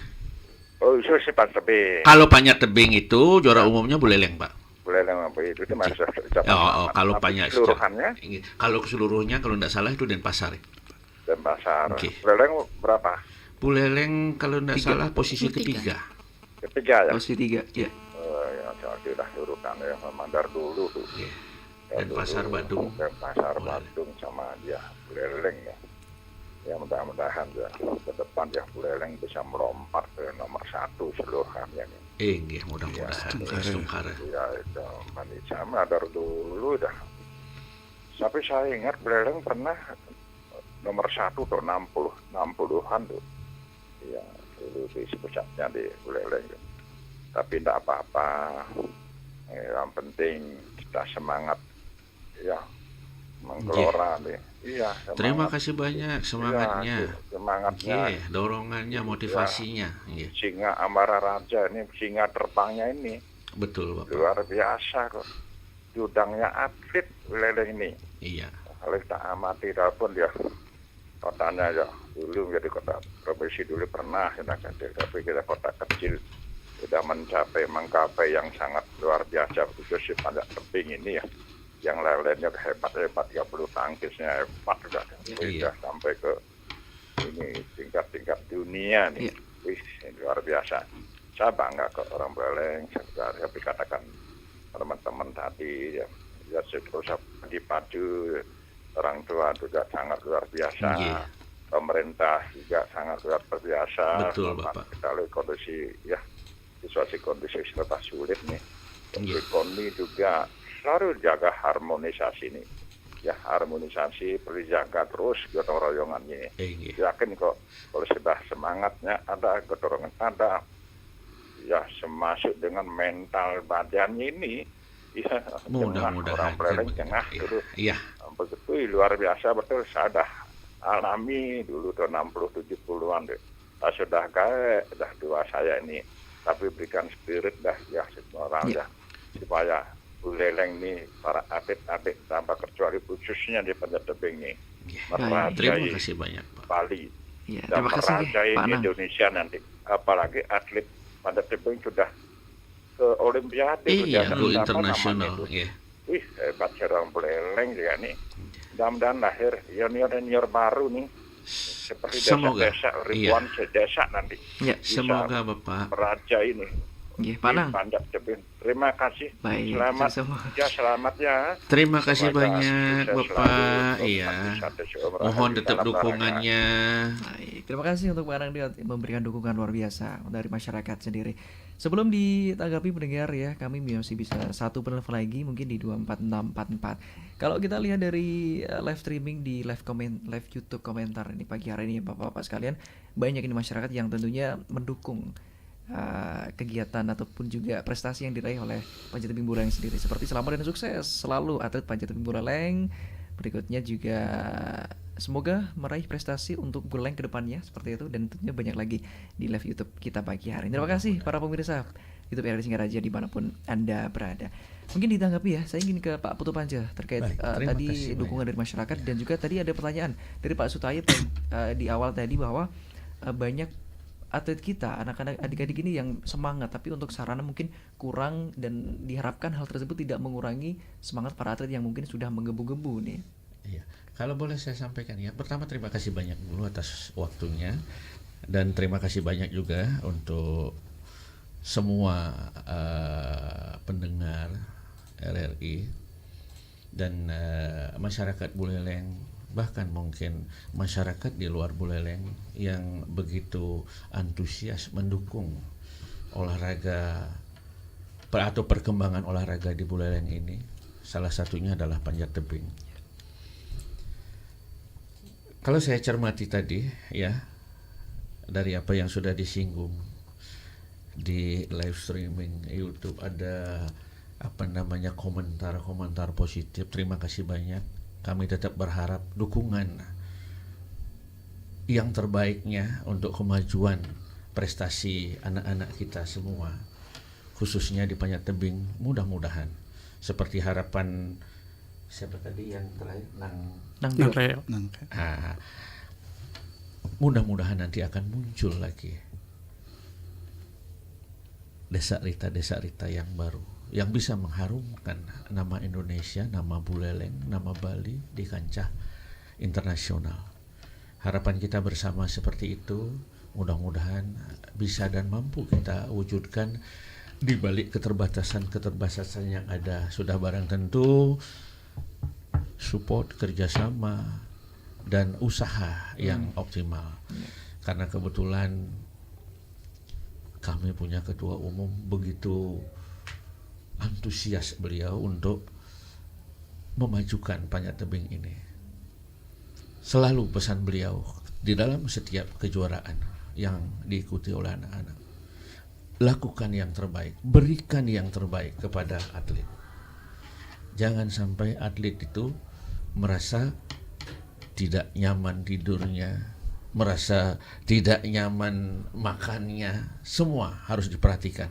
S7: Oh, itu sifat tebing.
S2: Kalau Panjat Tebing itu juara umumnya Buleleng, Pak.
S7: Buleleng apa itu masih
S2: Kalau Panjat
S7: seluruhannya
S2: kalau keseluruhnya kalau tidak salah itu Denpasar.
S7: Denpasar.
S2: Oke.
S7: Buleleng berapa?
S2: Buleleng kalau tidak
S1: Tiga.
S2: salah posisi
S4: Ketiga.
S2: ketiga.
S7: Ketiga ya.
S1: Posisi 3, ya.
S7: Ya jadi lah urutan ya memang dari dulu tuh.
S2: Iya.
S7: Ya,
S2: Denpasar,
S7: dulu,
S2: Badung.
S7: Denpasar, Badung sama dia Buleleng ya. Ya mudah-mudahan ya ke depan ya Buleleng bisa melompat ke nomor 1 seluruhannya nih.
S2: Nggih, mudah-mudahan. Sungkara.
S7: Ya itu manis sama dari dulu dah. Tapi saya ingat Buleleng pernah nomor 1 tuh 60-an tuh. Ya dulu di pusatnya di Buleleng. Tapi tidak apa-apa. Yang penting kita semangat ya menggelora nih. Iya.
S2: Terima
S7: semangat.
S2: kasih banyak semangatnya.
S7: Iya, semangatnya.
S2: Nggih, dorongannya, motivasinya. Nggih.
S7: Singa Amara Raja ini, singa terbangnya ini
S2: Betul, Bapak.
S7: luar biasa kok. Judangnya atlet Buleleng ini.
S2: Iya.
S7: Kalau kita amati walaupun dia kotanya ya dulu menjadi kota provinsi dulu pernah kita kecil, tapi kita kota kecil sudah menggapai yang sangat luar biasa khusus Panjat Tebing ini ya. Yang lain-lainnya hebat-hebat, 30 tangkisnya hebat sudah sampai ke ini tingkat-tingkat dunia nih.
S1: Iya.
S7: Wih, ini luar biasa. Saya bangga ke orang Buleleng, saya katakan teman-teman tadi ya terus dipadu orang tua juga sangat luar biasa.
S2: Iya.
S7: Pemerintah juga sangat luar biasa.
S2: Betul, Bapak.
S7: Kita lihat kondisi ya situasi kondisi serba sulit nih.
S2: Iya.
S7: Ekonomi juga selalu jaga harmonisasi nih. Ya harmonisasi perlu jaga terus gotong royongannya.
S2: Nggih.
S7: Yakin kok kalau sudah semangatnya ada, dorongan ada, ya semasuk dengan mental badannya ini, ya
S2: Mudah-mudahan.
S7: orang Buleleng tengah dulu
S2: Iya.
S7: begitu luar biasa betul. Saya dah alami dulu tahun 60-70-an deh. Saya sudah dah dua saya ini, tapi berikan spirit dah ya semua orang dah supaya Buleleng ini para atlet-atlet tanpa kecuali khususnya di Panjat Tebing ini
S2: Terima
S7: merajai
S2: kasih banyak, Pak.
S7: Bali
S1: Ya,
S7: dan
S1: terima kasih
S7: merajai
S1: Pak Nang.
S7: Indonesia nanti. Apalagi atlet Panjat Tebing sudah ke Olimpiade
S2: Iya,
S7: sudah
S2: go
S7: apa
S2: internasional.
S7: namanya itu.
S2: Iya.
S7: Wih, hebat orang Buleleng juga nih. Mudah-mudahan lahir junior baru nih. Seperti
S2: Semoga.
S7: desa-desa, ribuan desa nanti.
S1: Ya,
S7: Bisa
S2: Semoga Bapak.
S7: merajai ini.
S1: nggih, Pak Nang.
S7: Panjat Tebing. Terima kasih.
S1: Baik,
S7: Selamat.
S1: sama-sama.
S7: Ya, selamat ya.
S2: Terima kasih
S7: Semoga
S2: banyak,
S7: sukses
S2: Bapak.
S7: selalu.
S2: Iya.
S7: Satu seumur
S2: Mohon
S7: hidup
S2: tetap
S7: dalam
S2: dukungannya.
S1: Baik, terima kasih untuk Pak Nang dia memberikan dukungan luar biasa dari masyarakat sendiri. Sebelum ditanggapi pendengar ya, kami masih bisa satu penelpon lagi mungkin di 24644. Kalau kita lihat dari live streaming di live YouTube komentar ini pagi hari ini Bapak-bapak sekalian, banyak ini masyarakat yang tentunya mendukung kegiatan ataupun juga prestasi yang diraih oleh Panjat Tebing Buleleng sendiri, seperti selamat dan sukses selalu atlet Panjat Tebing Buleleng. Berikutnya juga semoga meraih prestasi untuk Buleleng ke depannya seperti itu, dan tentunya banyak lagi di live YouTube kita pagi hari ini. Terima kasih para pemirsa YouTube RRI Singaraja dimanapun Anda berada. Mungkin ditanggapi ya, saya ingin ke Pak Putu Panja terkait
S2: Baik, terima
S1: tadi
S2: kasih
S1: dukungan dari masyarakat, dan juga tadi ada pertanyaan dari Pak Sutayep di awal tadi bahwa banyak atlet kita, anak-anak adik-adik ini yang semangat, tapi untuk sarana mungkin kurang, dan diharapkan hal tersebut tidak mengurangi semangat para atlet yang mungkin sudah menggebu-gebu nih.
S2: Iya. Kalau boleh saya sampaikan ya, pertama terima kasih banyak dulu atas waktunya, dan terima kasih banyak juga untuk semua pendengar RRI dan masyarakat Buleleng, bahkan mungkin masyarakat di luar Buleleng yang begitu antusias mendukung olahraga atau perkembangan olahraga di Buleleng ini. Salah satunya adalah panjat tebing. Kalau saya cermati tadi ya, dari apa yang sudah disinggung di live streaming YouTube, ada komentar positif. Terima kasih banyak. Kami tetap berharap dukungan yang terbaiknya untuk kemajuan prestasi anak-anak kita semua, khususnya di panjat tebing. Mudah-mudahan seperti harapan siapa tadi yang terakhir,
S3: Nangkep.
S2: Mudah-mudahan nanti akan muncul lagi desa Rita yang baru, yang bisa mengharumkan nama Indonesia, nama Buleleng, nama Bali di kancah internasional. Harapan kita bersama seperti itu, mudah-mudahan bisa dan mampu kita wujudkan di balik keterbatasan yang ada. Sudah barang tentu support, kerjasama, dan usaha yang optimal. Karena kebetulan kami punya ketua umum begitu antusias beliau untuk memajukan panjat tebing ini. Selalu pesan beliau di dalam setiap kejuaraan yang diikuti oleh anak-anak, lakukan yang terbaik, berikan yang terbaik kepada atlet. Jangan sampai atlet itu merasa tidak nyaman tidurnya, merasa tidak nyaman makannya. Semua harus diperhatikan.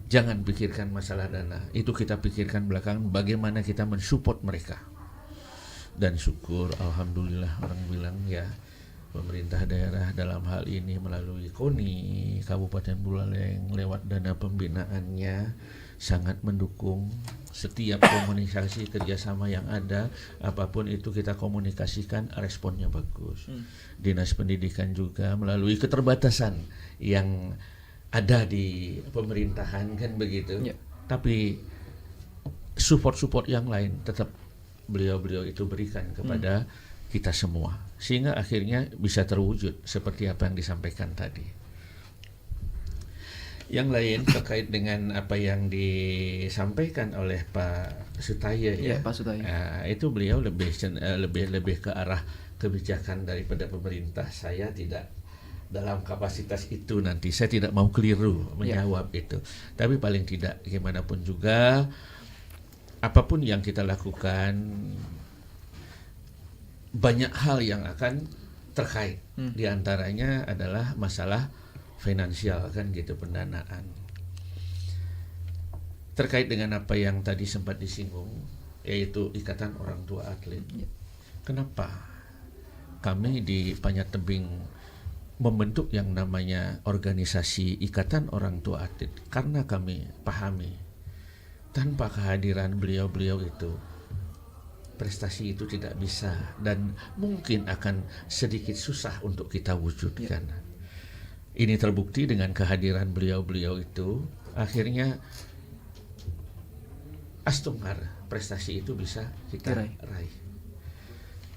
S2: Jangan pikirkan masalah dana, itu kita pikirkan belakangan, bagaimana kita mensupport mereka. Dan syukur, alhamdulillah, orang bilang ya, pemerintah daerah dalam hal ini melalui KONI Kabupaten Buleleng lewat dana pembinaannya sangat mendukung setiap komunikasi kerjasama yang ada. Apapun itu kita komunikasikan, responnya bagus. Dinas Pendidikan juga melalui keterbatasan yang ada di pemerintahan kan begitu. Tapi support yang lain tetap beliau itu berikan kepada kita semua, sehingga akhirnya bisa terwujud seperti apa yang disampaikan tadi. Yang lain terkait dengan apa yang disampaikan oleh Pak Sutaya ya,
S1: Pak Sutaya.
S2: Itu beliau lebih ke arah kebijakan daripada pemerintah. Saya tidak dalam kapasitas itu, nanti saya tidak mau keliru menjawab itu. Tapi paling tidak gimana pun juga, apapun yang kita lakukan, banyak hal yang akan terkait. Di antaranya adalah masalah finansial kan gitu, pendanaan. Terkait dengan apa yang tadi sempat disinggung, yaitu Ikatan Orang Tua Atlet. Kenapa kami di Panjat Tebing membentuk yang namanya organisasi Ikatan Orang Tua Atlet? Karena kami pahami tanpa kehadiran beliau-beliau itu, prestasi itu tidak bisa dan mungkin akan sedikit susah untuk kita wujudkan. Ini terbukti dengan kehadiran beliau-beliau itu, akhirnya astungkar prestasi itu bisa kita raih.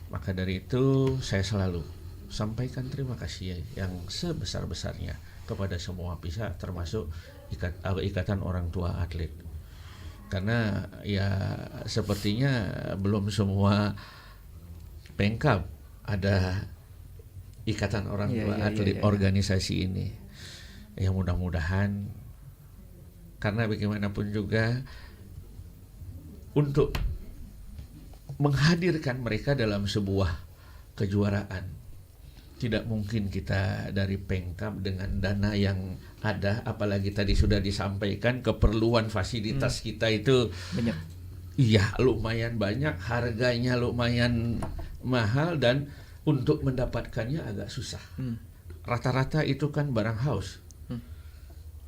S2: Maka dari itu saya selalu sampaikan terima kasih yang sebesar-besarnya kepada semua pihak, termasuk Ikatan Orang Tua Atlet. Karena ya sepertinya belum semua pengkap ada Ikatan Orang Tua Atlet organisasi ini. Ya mudah-mudahan, karena bagaimanapun juga untuk menghadirkan mereka dalam sebuah kejuaraan, tidak mungkin kita dari pengkap dengan dana yang ada, apalagi tadi sudah disampaikan keperluan fasilitas kita itu
S1: banyak.
S2: Iya, lumayan banyak, harganya lumayan mahal, dan untuk mendapatkannya agak susah. Rata-rata itu kan barang haus.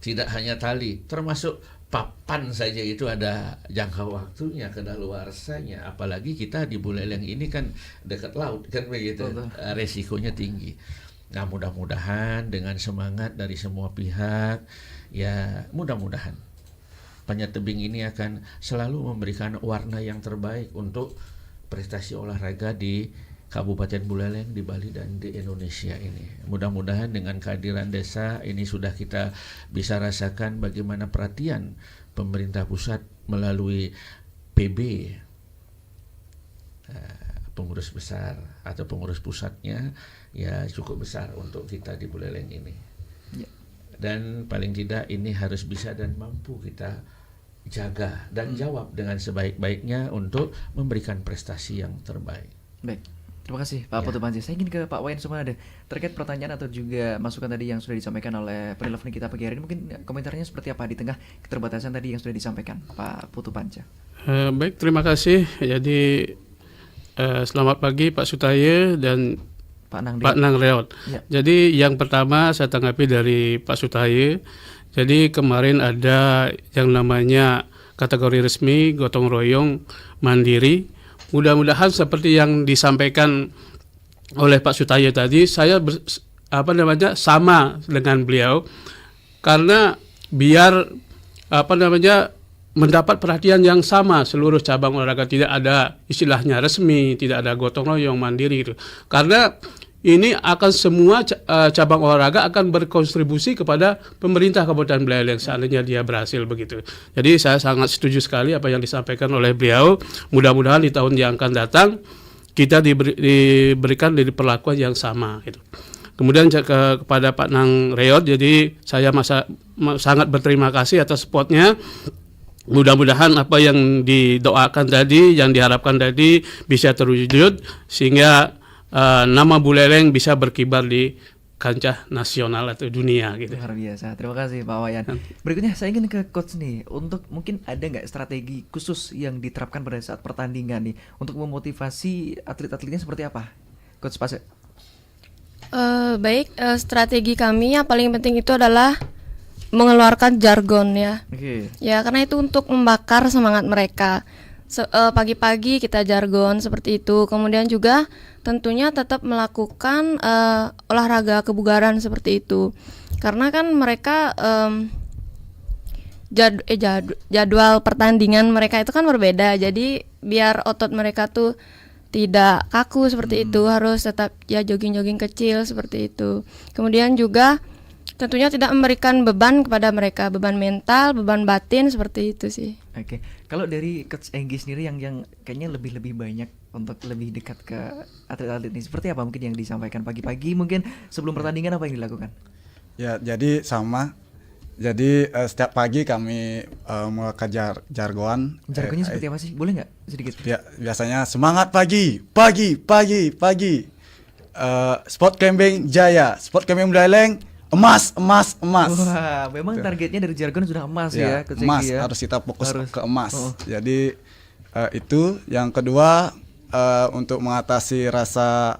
S2: Tidak hanya tali, termasuk papan saja itu ada jangka waktunya, kedaluarsanya. Apalagi kita di Buleleng ini kan dekat laut kan begitu. Resikonya tinggi. Nah, mudah-mudahan dengan semangat dari semua pihak, ya mudah-mudahan Panjat Tebing ini akan selalu memberikan warna yang terbaik untuk prestasi olahraga di Kabupaten Buleleng, di Bali, dan di Indonesia ini. Mudah-mudahan dengan kehadiran desa ini sudah kita bisa rasakan bagaimana perhatian pemerintah pusat melalui PB, pengurus besar atau pengurus pusatnya ya cukup besar untuk kita di Buleleng ini.
S1: Ya.
S2: Dan paling tidak ini harus bisa dan mampu kita jaga dan jawab dengan sebaik-baiknya untuk memberikan prestasi yang terbaik.
S1: Baik, terima kasih Pak
S2: Ya.
S1: Putu Panji. Saya ingin ke Pak Wayan Sumada terkait pertanyaan atau juga masukan tadi yang sudah disampaikan oleh penelpon kita pagi hari ini. Mungkin komentarnya seperti apa di tengah keterbatasan tadi yang sudah disampaikan Pak Putu Panca.
S3: Baik, terima kasih. Jadi selamat pagi Pak Sutaya dan Pak Nang Reot.
S1: Ya.
S3: Jadi yang pertama saya tanggapi dari Pak Sutaya. Jadi kemarin ada yang namanya kategori resmi gotong royong mandiri. Mudah-mudahan seperti yang disampaikan oleh Pak Sutaya tadi, saya sama dengan beliau karena biar mendapat perhatian yang sama seluruh cabang olahraga, tidak ada istilahnya resmi, tidak ada gotong royong mandiri gitu. Karena ini akan semua cabang olahraga akan berkontribusi kepada pemerintah Kabupaten Buleleng seandainya dia berhasil begitu. Jadi saya sangat setuju sekali apa yang disampaikan oleh beliau. Mudah-mudahan di tahun yang akan datang kita diberikan dari perlakuan yang sama gitu. Kemudian kepada Pak Nang Reot, jadi saya sangat berterima kasih atas supportnya. Mudah-mudahan apa yang didoakan tadi, yang diharapkan tadi bisa terwujud sehingga nama Buleleng bisa berkibar di kancah nasional atau dunia gitu.
S1: Luar biasa, terima kasih Pak Wayan. Berikutnya saya ingin ke Coach nih, untuk mungkin ada nggak strategi khusus yang diterapkan pada saat pertandingan nih untuk memotivasi atlet-atletnya seperti apa, Coach Pase?
S4: Baik, strategi kami yang paling penting itu adalah mengeluarkan jargon ya.
S1: Oke.
S4: Ya, karena itu untuk membakar semangat mereka. Pagi-pagi kita jargon seperti itu. Kemudian juga tentunya tetap melakukan olahraga kebugaran seperti itu. Karena kan mereka jadwal pertandingan mereka itu kan berbeda. Jadi biar otot mereka tuh tidak kaku seperti itu, harus tetap ya jogging-jogging kecil seperti itu. Kemudian juga tentunya tidak memberikan beban kepada mereka, beban mental, beban batin seperti itu sih.
S1: Oke. Kalau dari Coach Enggi sendiri yang kayaknya lebih banyak untuk lebih dekat ke atlet-atlet ini, seperti apa mungkin yang disampaikan pagi-pagi mungkin sebelum pertandingan apa yang dilakukan?
S5: Ya, jadi sama. Jadi setiap pagi kami mengajar jargon.
S1: Jargonnya seperti apa sih? Boleh nggak sedikit?
S5: Ya, biasanya semangat pagi. Sport camping Jaya, sport camping Buleleng, emas.
S1: Wah, memang targetnya dari jargon sudah emas ya, Coach
S5: emas
S1: Enggi ya.
S5: harus kita fokus
S1: Harus.
S5: ke emas.
S1: Oh.
S5: Jadi itu yang kedua, untuk mengatasi rasa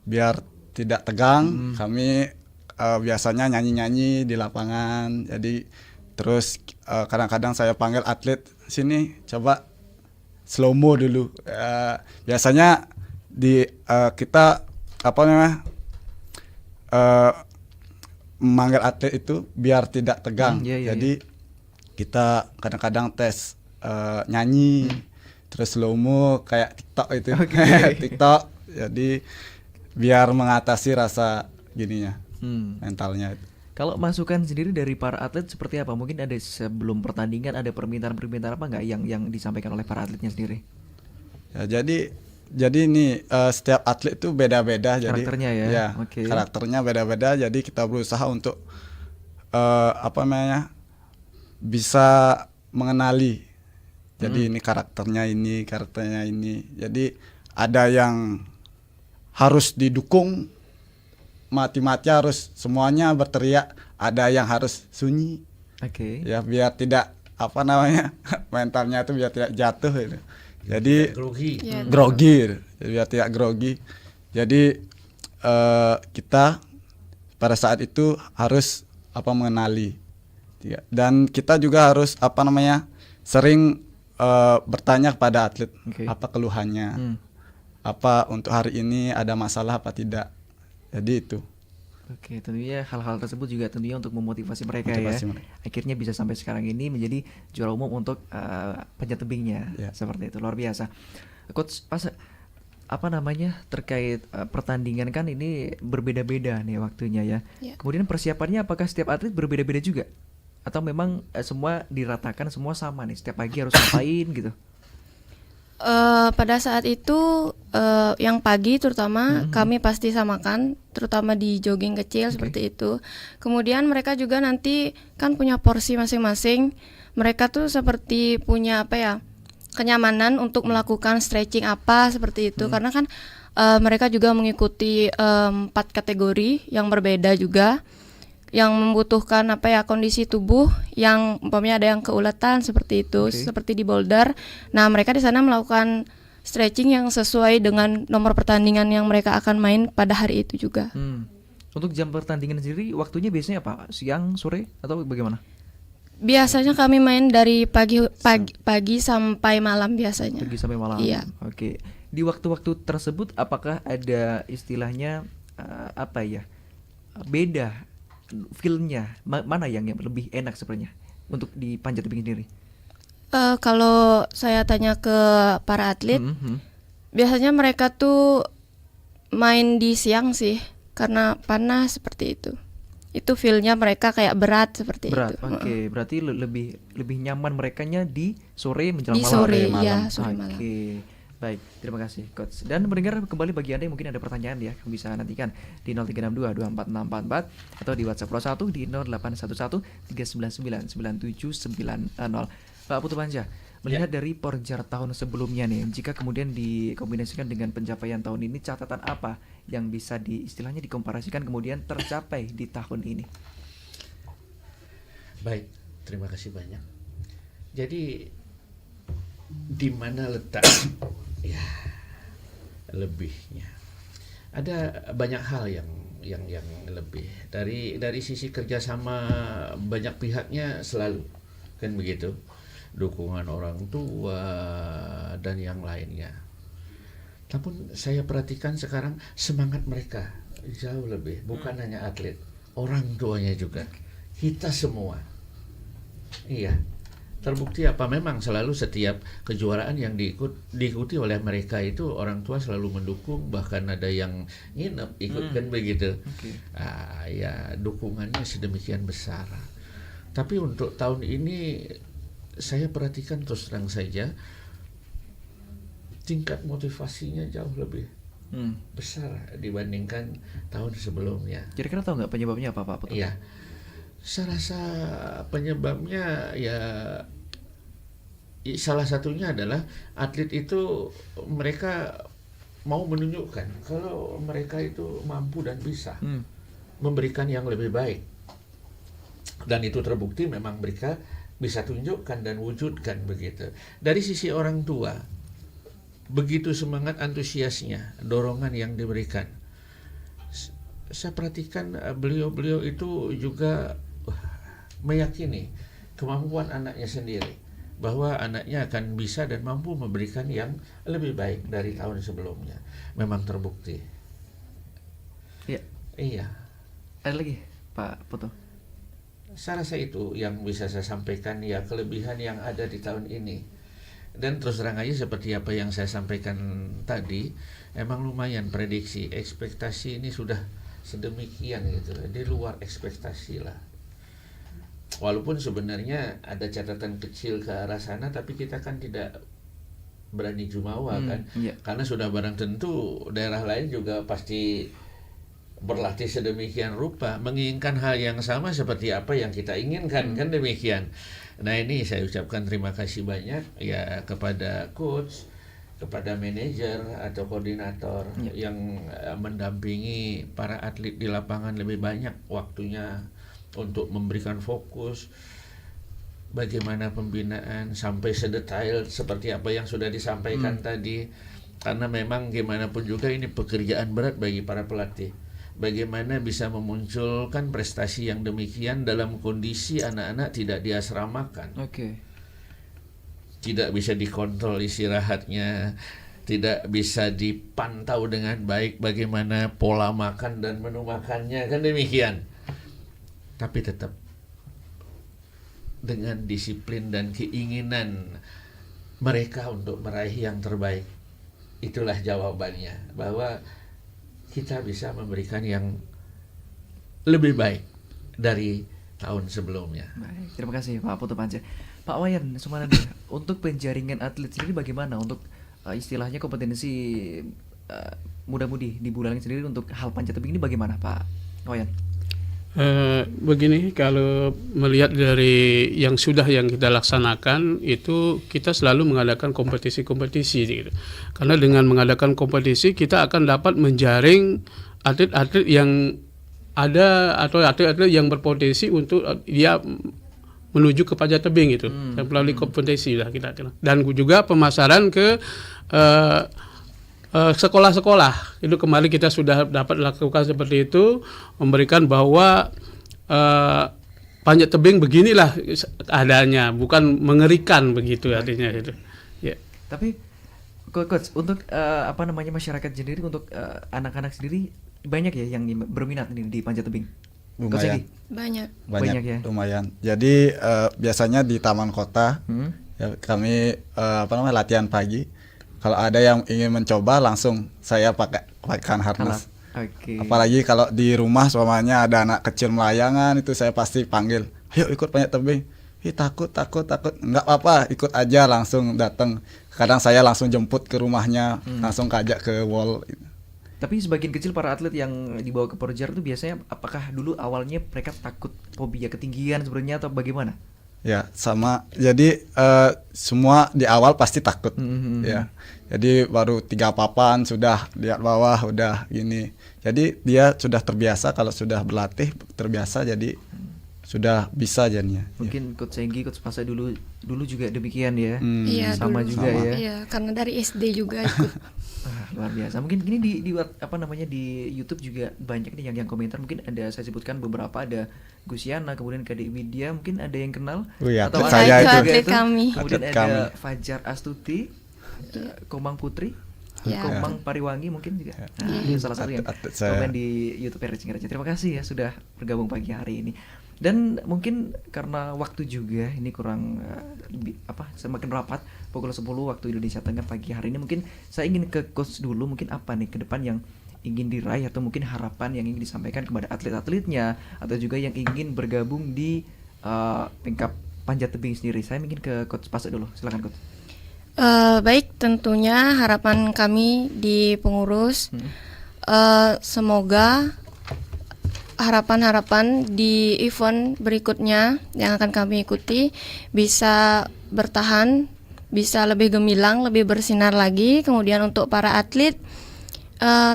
S5: biar tidak tegang, kami biasanya nyanyi-nyanyi di lapangan. Jadi terus kadang-kadang saya panggil atlet, sini coba slow mo dulu. Biasanya kita memanggil atlet itu biar tidak tegang. Jadi kita kadang-kadang tes nyanyi, terus slow mo kayak TikTok itu. TikTok. Jadi biar mengatasi rasa gininya, mentalnya itu.
S1: Kalau masukan sendiri dari para atlet seperti apa? Mungkin ada sebelum pertandingan ada permintaan-permintaan apa nggak yang disampaikan oleh para atletnya sendiri?
S5: Ya, jadi ini setiap atlet itu beda-beda.
S1: Karakternya
S5: jadi
S1: ya? Oke.
S5: Karakternya beda-beda. Jadi kita berusaha untuk bisa mengenali. Jadi ini karakternya ini. Jadi ada yang harus didukung mati-mati, harus semuanya berteriak. Ada yang harus sunyi.
S1: Oke.
S5: Ya, biar tidak mentalnya itu biar tidak jatuh gitu. Jadi grogi, biar tidak grogi. Jadi kita pada saat itu harus mengenali, dan kita juga harus sering bertanya kepada atlet apa keluhannya, apa untuk hari ini ada masalah apa tidak. Jadi itu.
S1: Oke, tentunya hal-hal tersebut juga tentunya untuk memotivasi mereka
S5: Motivasi
S1: ya.
S5: mereka.
S1: Akhirnya bisa sampai sekarang ini menjadi juara umum untuk panjat tebingnya.
S5: Ya.
S1: Seperti itu, luar biasa. Coach, terkait pertandingan kan ini berbeda-beda nih waktunya ya.
S4: Ya.
S1: Kemudian persiapannya apakah setiap atlet berbeda-beda juga? Atau memang semua diratakan, semua sama nih, setiap pagi harus ngapain gitu?
S4: Pada saat itu yang pagi terutama kami pasti samakan, terutama di jogging kecil seperti itu. Kemudian mereka juga nanti kan punya porsi masing-masing. Mereka tuh seperti punya apa ya, kenyamanan untuk melakukan stretching apa seperti itu. Karena kan mereka juga mengikuti 4 kategori yang berbeda juga, yang membutuhkan apa ya, kondisi tubuh yang umpamanya ada yang keuletan seperti itu, seperti di boulder. Nah, mereka di sana melakukan stretching yang sesuai dengan nomor pertandingan yang mereka akan main pada hari itu juga.
S1: Untuk jam pertandingan sendiri waktunya biasanya apa? Siang, sore, atau bagaimana?
S4: Biasanya kami main dari pagi sampai malam biasanya.
S1: Pagi sampai malam.
S4: Iya.
S1: Oke. Di waktu-waktu tersebut apakah ada istilahnya apa ya? Beda feel-nya, mana yang lebih enak sebenarnya untuk di panjat tebing sendiri?
S4: Kalau saya tanya ke para atlet, biasanya mereka tuh main di siang sih, karena panas seperti itu. Itu feel-nya mereka kayak berat seperti
S1: Berat,
S4: itu.
S1: oke. Berarti lebih nyaman merekanya di sore menjelang
S4: Di
S1: malam.
S4: sore,
S1: malam.
S4: ya, sore malam.
S1: Oke. Baik, terima kasih Coach. Dan mendengar kembali bagi Anda yang mungkin ada pertanyaan ya, bisa nantikan di 0362 246644 atau di WhatsApp Pro 1 di 0811 399 9790. Pak Putu Panja, melihat dari Porjar tahun sebelumnya nih, jika kemudian dikombinasikan dengan pencapaian tahun ini, catatan apa yang bisa istilahnya dikomparasikan kemudian tercapai di tahun ini?
S2: Baik, terima kasih banyak. Jadi di mana letak ya lebihnya? Ada banyak hal yang lebih dari sisi kerjasama banyak pihaknya selalu kan begitu, dukungan orang tua dan yang lainnya. Namun saya perhatikan sekarang semangat mereka jauh lebih, bukan hanya atlet, orang tuanya juga, kita semua. Iya. Terbukti apa, memang selalu setiap kejuaraan yang diikuti oleh mereka itu orang tua selalu mendukung, bahkan ada yang nginep ikut kan begitu. Ya dukungannya sedemikian besar. Tapi untuk tahun ini saya perhatikan terus terang saja tingkat motivasinya jauh lebih besar dibandingkan tahun sebelumnya.
S1: Kira-kira tahu nggak penyebabnya apa Pak Putu?
S2: Iya. Saya rasa penyebabnya ya salah satunya adalah atlet itu mereka mau menunjukkan kalau mereka itu mampu dan bisa memberikan yang lebih baik, dan itu terbukti memang mereka bisa tunjukkan dan wujudkan begitu. Dari sisi orang tua begitu semangat, antusiasnya, dorongan yang diberikan. Saya perhatikan beliau itu juga meyakini kemampuan anaknya sendiri, bahwa anaknya akan bisa dan mampu memberikan yang lebih baik dari tahun sebelumnya. Memang terbukti.
S1: Iya.
S2: Iya.
S1: Ada lagi Pak Putu?
S2: Saya rasa itu yang bisa saya sampaikan, ya kelebihan yang ada di tahun ini. Dan terus terang aja seperti apa yang saya sampaikan tadi, emang lumayan prediksi, ekspektasi ini sudah sedemikian gitu, di luar ekspektasi lah. Walaupun sebenarnya ada catatan kecil ke arah sana, tapi kita kan tidak berani jumawa kan, karena sudah barang tentu daerah lain juga pasti berlatih sedemikian rupa, menginginkan hal yang sama seperti apa yang kita inginkan kan demikian. Nah ini saya ucapkan terima kasih banyak ya kepada coach, kepada manajer atau koordinator yang mendampingi para atlet di lapangan lebih banyak waktunya untuk memberikan fokus bagaimana pembinaan sampai sedetail seperti apa yang sudah disampaikan tadi, karena memang gimana pun juga ini pekerjaan berat bagi para pelatih. Bagaimana bisa memunculkan prestasi yang demikian dalam kondisi anak-anak tidak diasramakan, tidak bisa dikontrol istirahatnya, tidak bisa dipantau dengan baik bagaimana pola makan dan menu makannya kan demikian. Tapi tetap dengan disiplin dan keinginan mereka untuk meraih yang terbaik, itulah jawabannya, bahwa kita bisa memberikan yang lebih baik dari tahun sebelumnya.
S1: Baik, terima kasih Pak Putu Panca. Pak Wayan Sumananda, untuk penjaringan atlet sendiri bagaimana untuk istilahnya kompetensi muda-mudi di Buleleng sendiri untuk hal panjat tebing ini bagaimana Pak Wayan?
S3: Begini, kalau melihat dari yang kita laksanakan itu kita selalu mengadakan kompetisi-kompetisi gitu. Karena dengan mengadakan kompetisi kita akan dapat menjaring atlet-atlet yang ada atau atlet-atlet yang berpotensi untuk dia menuju ke panjat tebing itu melalui kompetisi lah kita. Dan juga pemasaran ke sekolah-sekolah itu kemarin kita sudah dapat lakukan seperti itu, memberikan bahwa panjat tebing beginilah adanya, bukan mengerikan begitu artinya itu. Ya.
S1: Tapi coach untuk masyarakat sendiri, untuk anak-anak sendiri banyak ya yang berminat ini di panjat tebing. Coach
S5: Lumayan.
S1: Egi?
S4: Banyak.
S1: Banyak ya?
S5: Lumayan. Jadi biasanya di taman kota ya, kami latihan pagi. Kalau ada yang ingin mencoba langsung saya pakaikan harness.
S1: Oke.
S5: Apalagi kalau di rumah semuanya ada anak kecil melayangan, itu saya pasti panggil, ayo ikut panjat tebing. Takut. Enggak apa-apa, ikut aja, langsung datang. Kadang saya langsung jemput ke rumahnya, langsung kajak ke wall.
S1: Tapi sebagian kecil para atlet yang dibawa ke Porjar itu biasanya apakah dulu awalnya mereka takut fobia ketinggian sebenarnya atau bagaimana?
S5: Ya sama, jadi semua di awal pasti takut ya. Jadi baru 3 papan sudah lihat bawah udah gini. Jadi dia sudah terbiasa, kalau sudah berlatih terbiasa jadi sudah bisa jadinya.
S1: Mungkin Coach Egi, Coach Pasa dulu juga demikian ya.
S4: Iya,
S1: sama
S4: dulu.
S1: juga ya.
S4: Iya, karena dari SD juga ikut.
S1: Luar biasa. Mungkin ini di YouTube juga banyak nih yang komentar. Mungkin ada, saya sebutkan beberapa, ada Gusiana, kemudian Kadek Widya, mungkin ada yang kenal.
S5: Atlet
S1: ada
S5: saya
S1: juga
S4: atlet kami.
S1: Kemudian
S5: Atlet
S1: ada
S5: kami.
S1: Fajar Astuti, Komang Putri,
S4: Ya.
S1: Komang Pariwangi mungkin juga. Nah, ini salah satu yang
S5: Atlet saya.
S1: komen di YouTube RRI Singaraja. Terima kasih ya sudah bergabung pagi hari ini. Dan mungkin karena waktu juga ini kurang semakin rapat, pukul 10 waktu Indonesia Tengah pagi hari ini, mungkin saya ingin ke coach dulu, mungkin apa nih ke depan yang ingin diraih atau mungkin harapan yang ingin disampaikan kepada atlet-atletnya atau juga yang ingin bergabung di tingkat panjat tebing sendiri. Saya ingin ke coach Pasa dulu. Silakan coach.
S4: Baik, tentunya harapan kami di pengurus semoga harapan-harapan di event berikutnya yang akan kami ikuti bisa bertahan, bisa lebih gemilang, lebih bersinar lagi. Kemudian untuk para atlet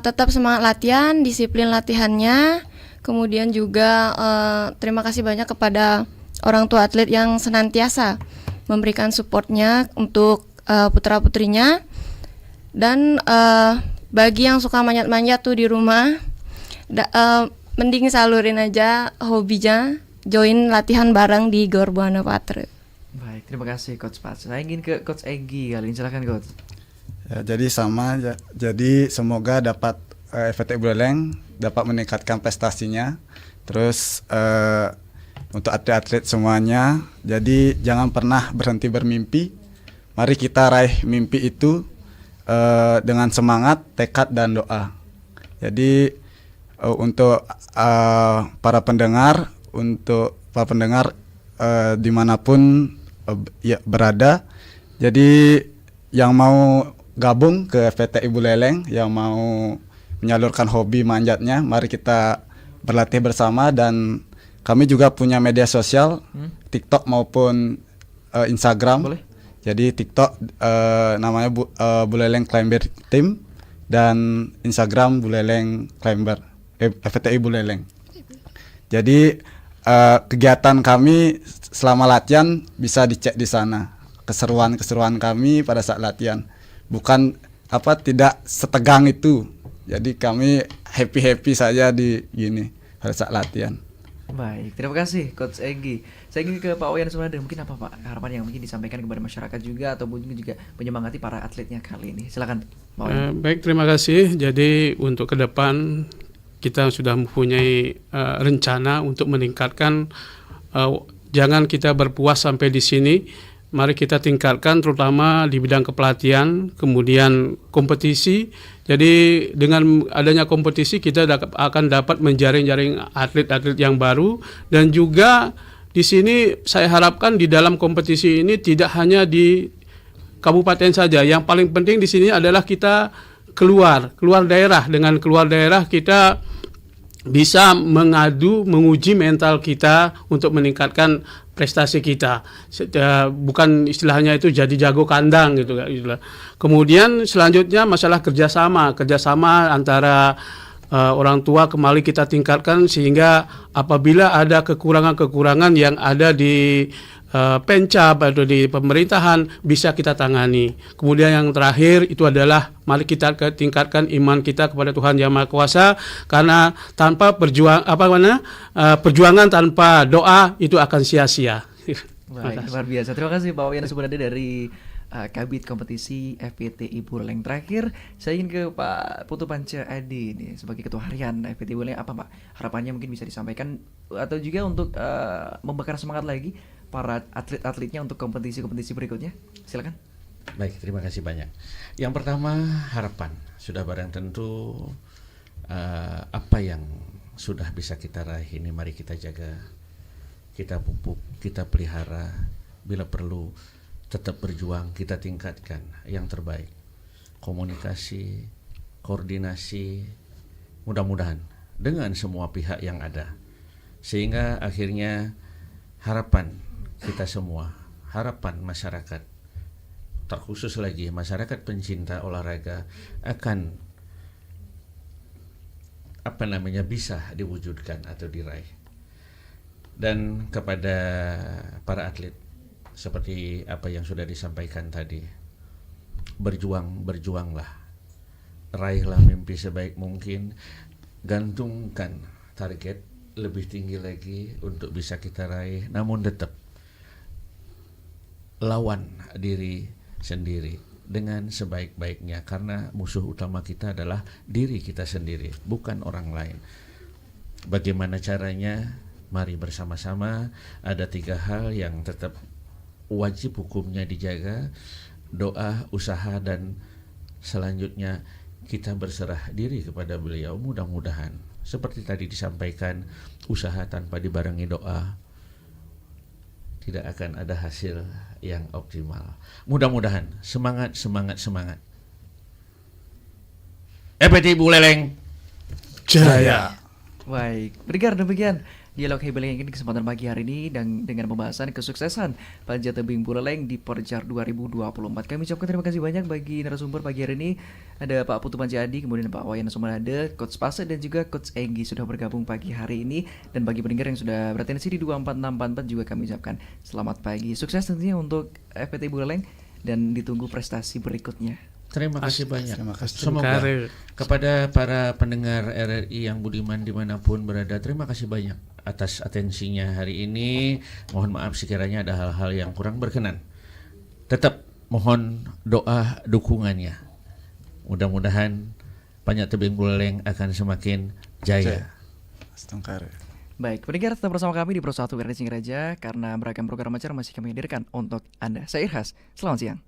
S4: tetap semangat latihan, disiplin latihannya. Kemudian juga terima kasih banyak kepada orang tua atlet yang senantiasa memberikan supportnya untuk putra-putrinya. Dan bagi yang suka manjat-manjat tuh di rumah, mending salurin aja hobinya, join latihan bareng di Gor Buana Patra.
S1: Baik, terima kasih Coach Pats. Saya ingin ke Coach Egi kali ini, silakan Coach.
S5: Ya, jadi sama, jadi semoga dapat FPT Buleleng dapat meningkatkan prestasinya. Terus untuk atlet-atlet semuanya, jadi jangan pernah berhenti bermimpi. Mari kita raih mimpi itu dengan semangat, tekad dan doa. Jadi untuk para pendengar dimanapun berada, jadi yang mau gabung ke FPTI Buleleng, yang mau menyalurkan hobi manjatnya, mari kita berlatih bersama. Dan kami juga punya media sosial, TikTok maupun Instagram.
S1: Boleh.
S5: Jadi TikTok namanya Buleleng Climber Team, dan Instagram Buleleng Climber FPTI Buleleng. Jadi kegiatan kami selama latihan bisa dicek di sana. Keseruan kami pada saat latihan. Bukan tidak setegang itu. Jadi kami happy saja di gini pada saat latihan.
S1: Baik, terima kasih Coach Egi. Saya ingin ke Pak Wayan Sumananda. Mungkin apa Pak harapan yang mungkin disampaikan kepada masyarakat juga, atau mungkin juga menyemangati para atletnya kali ini. Silakan Pak Wayan.
S3: Baik, terima kasih. Jadi untuk ke depan kita sudah mempunyai rencana untuk meningkatkan, jangan kita berpuas sampai di sini, mari kita tingkatkan terutama di bidang kepelatihan, kemudian kompetisi. Jadi dengan adanya kompetisi kita akan dapat menjaring-jaring atlet-atlet yang baru, dan juga di sini saya harapkan di dalam kompetisi ini tidak hanya di kabupaten saja. Yang paling penting di sini adalah kita keluar daerah. Dengan keluar daerah kita bisa menguji mental kita untuk meningkatkan prestasi kita. Bukan istilahnya itu jadi jago kandang gitu. Kemudian selanjutnya masalah kerjasama antara orang tua kembali kita tingkatkan, sehingga apabila ada kekurangan-kekurangan yang ada di Pencap atau di pemerintahan bisa kita tangani. Kemudian yang terakhir itu adalah mari kita tingkatkan iman kita kepada Tuhan Yang Maha Kuasa, karena tanpa perjuangan tanpa doa itu akan sia-sia.
S1: Baik, luar biasa. Terima kasih Pak Wayan Subanada dari Kabid Kompetisi FPTI Buleleng. Terakhir, saya ingin ke Pak Putu Panca Adi nih, sebagai Ketua Harian FPTI Buleleng. Apa Pak harapannya mungkin bisa disampaikan, atau juga untuk membakar semangat lagi para atlet-atletnya untuk kompetisi-kompetisi berikutnya? Silakan.
S2: Baik, terima kasih banyak. Yang pertama, harapan. Sudah barang tentu apa yang sudah bisa kita raih ini mari kita jaga, kita pupuk, kita pelihara. Bila perlu tetap berjuang, kita tingkatkan yang terbaik. Komunikasi, koordinasi, mudah-mudahan dengan semua pihak yang ada, sehingga akhirnya harapan kita semua, harapan masyarakat, terkhusus lagi masyarakat pencinta olahraga, akan bisa diwujudkan atau diraih. Dan kepada para atlet, seperti apa yang sudah disampaikan tadi, berjuanglah, raihlah mimpi sebaik mungkin, gantungkan target lebih tinggi lagi untuk bisa kita raih, namun tetap lawan diri sendiri dengan sebaik-baiknya, karena musuh utama kita adalah diri kita sendiri, bukan orang lain. Bagaimana caranya? Mari bersama-sama. Ada 3 hal yang tetap wajib hukumnya dijaga: doa, usaha, dan selanjutnya kita berserah diri kepada beliau. Mudah-mudahan seperti tadi disampaikan, usaha tanpa dibarengi doa tidak akan ada hasil yang optimal. Mudah-mudahan semangat. FPTI Buleleng
S3: Jaya.
S1: Baik, berikan demikian dialog Hebeleng ini kesempatan pagi hari ini, dan dengan pembahasan kesuksesan Panjat Tebing Buleleng di Porjar 2024. Kami ucapkan terima kasih banyak bagi narasumber pagi hari ini. Ada Pak Putu Panca Adi, kemudian Pak Wayan Subanada, Coach Pase, dan juga Coach Enggi sudah bergabung pagi hari ini. Dan bagi pendengar yang sudah beratensi di 24644 juga kami ucapkan selamat pagi. Sukses tentunya untuk FPTI Buleleng dan ditunggu prestasi berikutnya.
S2: Terima kasih banyak.
S5: Terima kasih.
S2: Semoga kepada para pendengar RRI yang budiman dimanapun berada, terima kasih banyak atas atensinya hari ini. Mohon maaf sekiranya ada hal-hal yang kurang berkenan. Tetap mohon doa dukungannya. Mudah-mudahan Panjat Tebing Buleleng akan semakin jaya.
S1: Baik, pendengar tetap bersama kami di Pro 1 RRI Singaraja, karena beragam program acara masih kami hadirkan untuk Anda. Saya Irhas, selamat siang.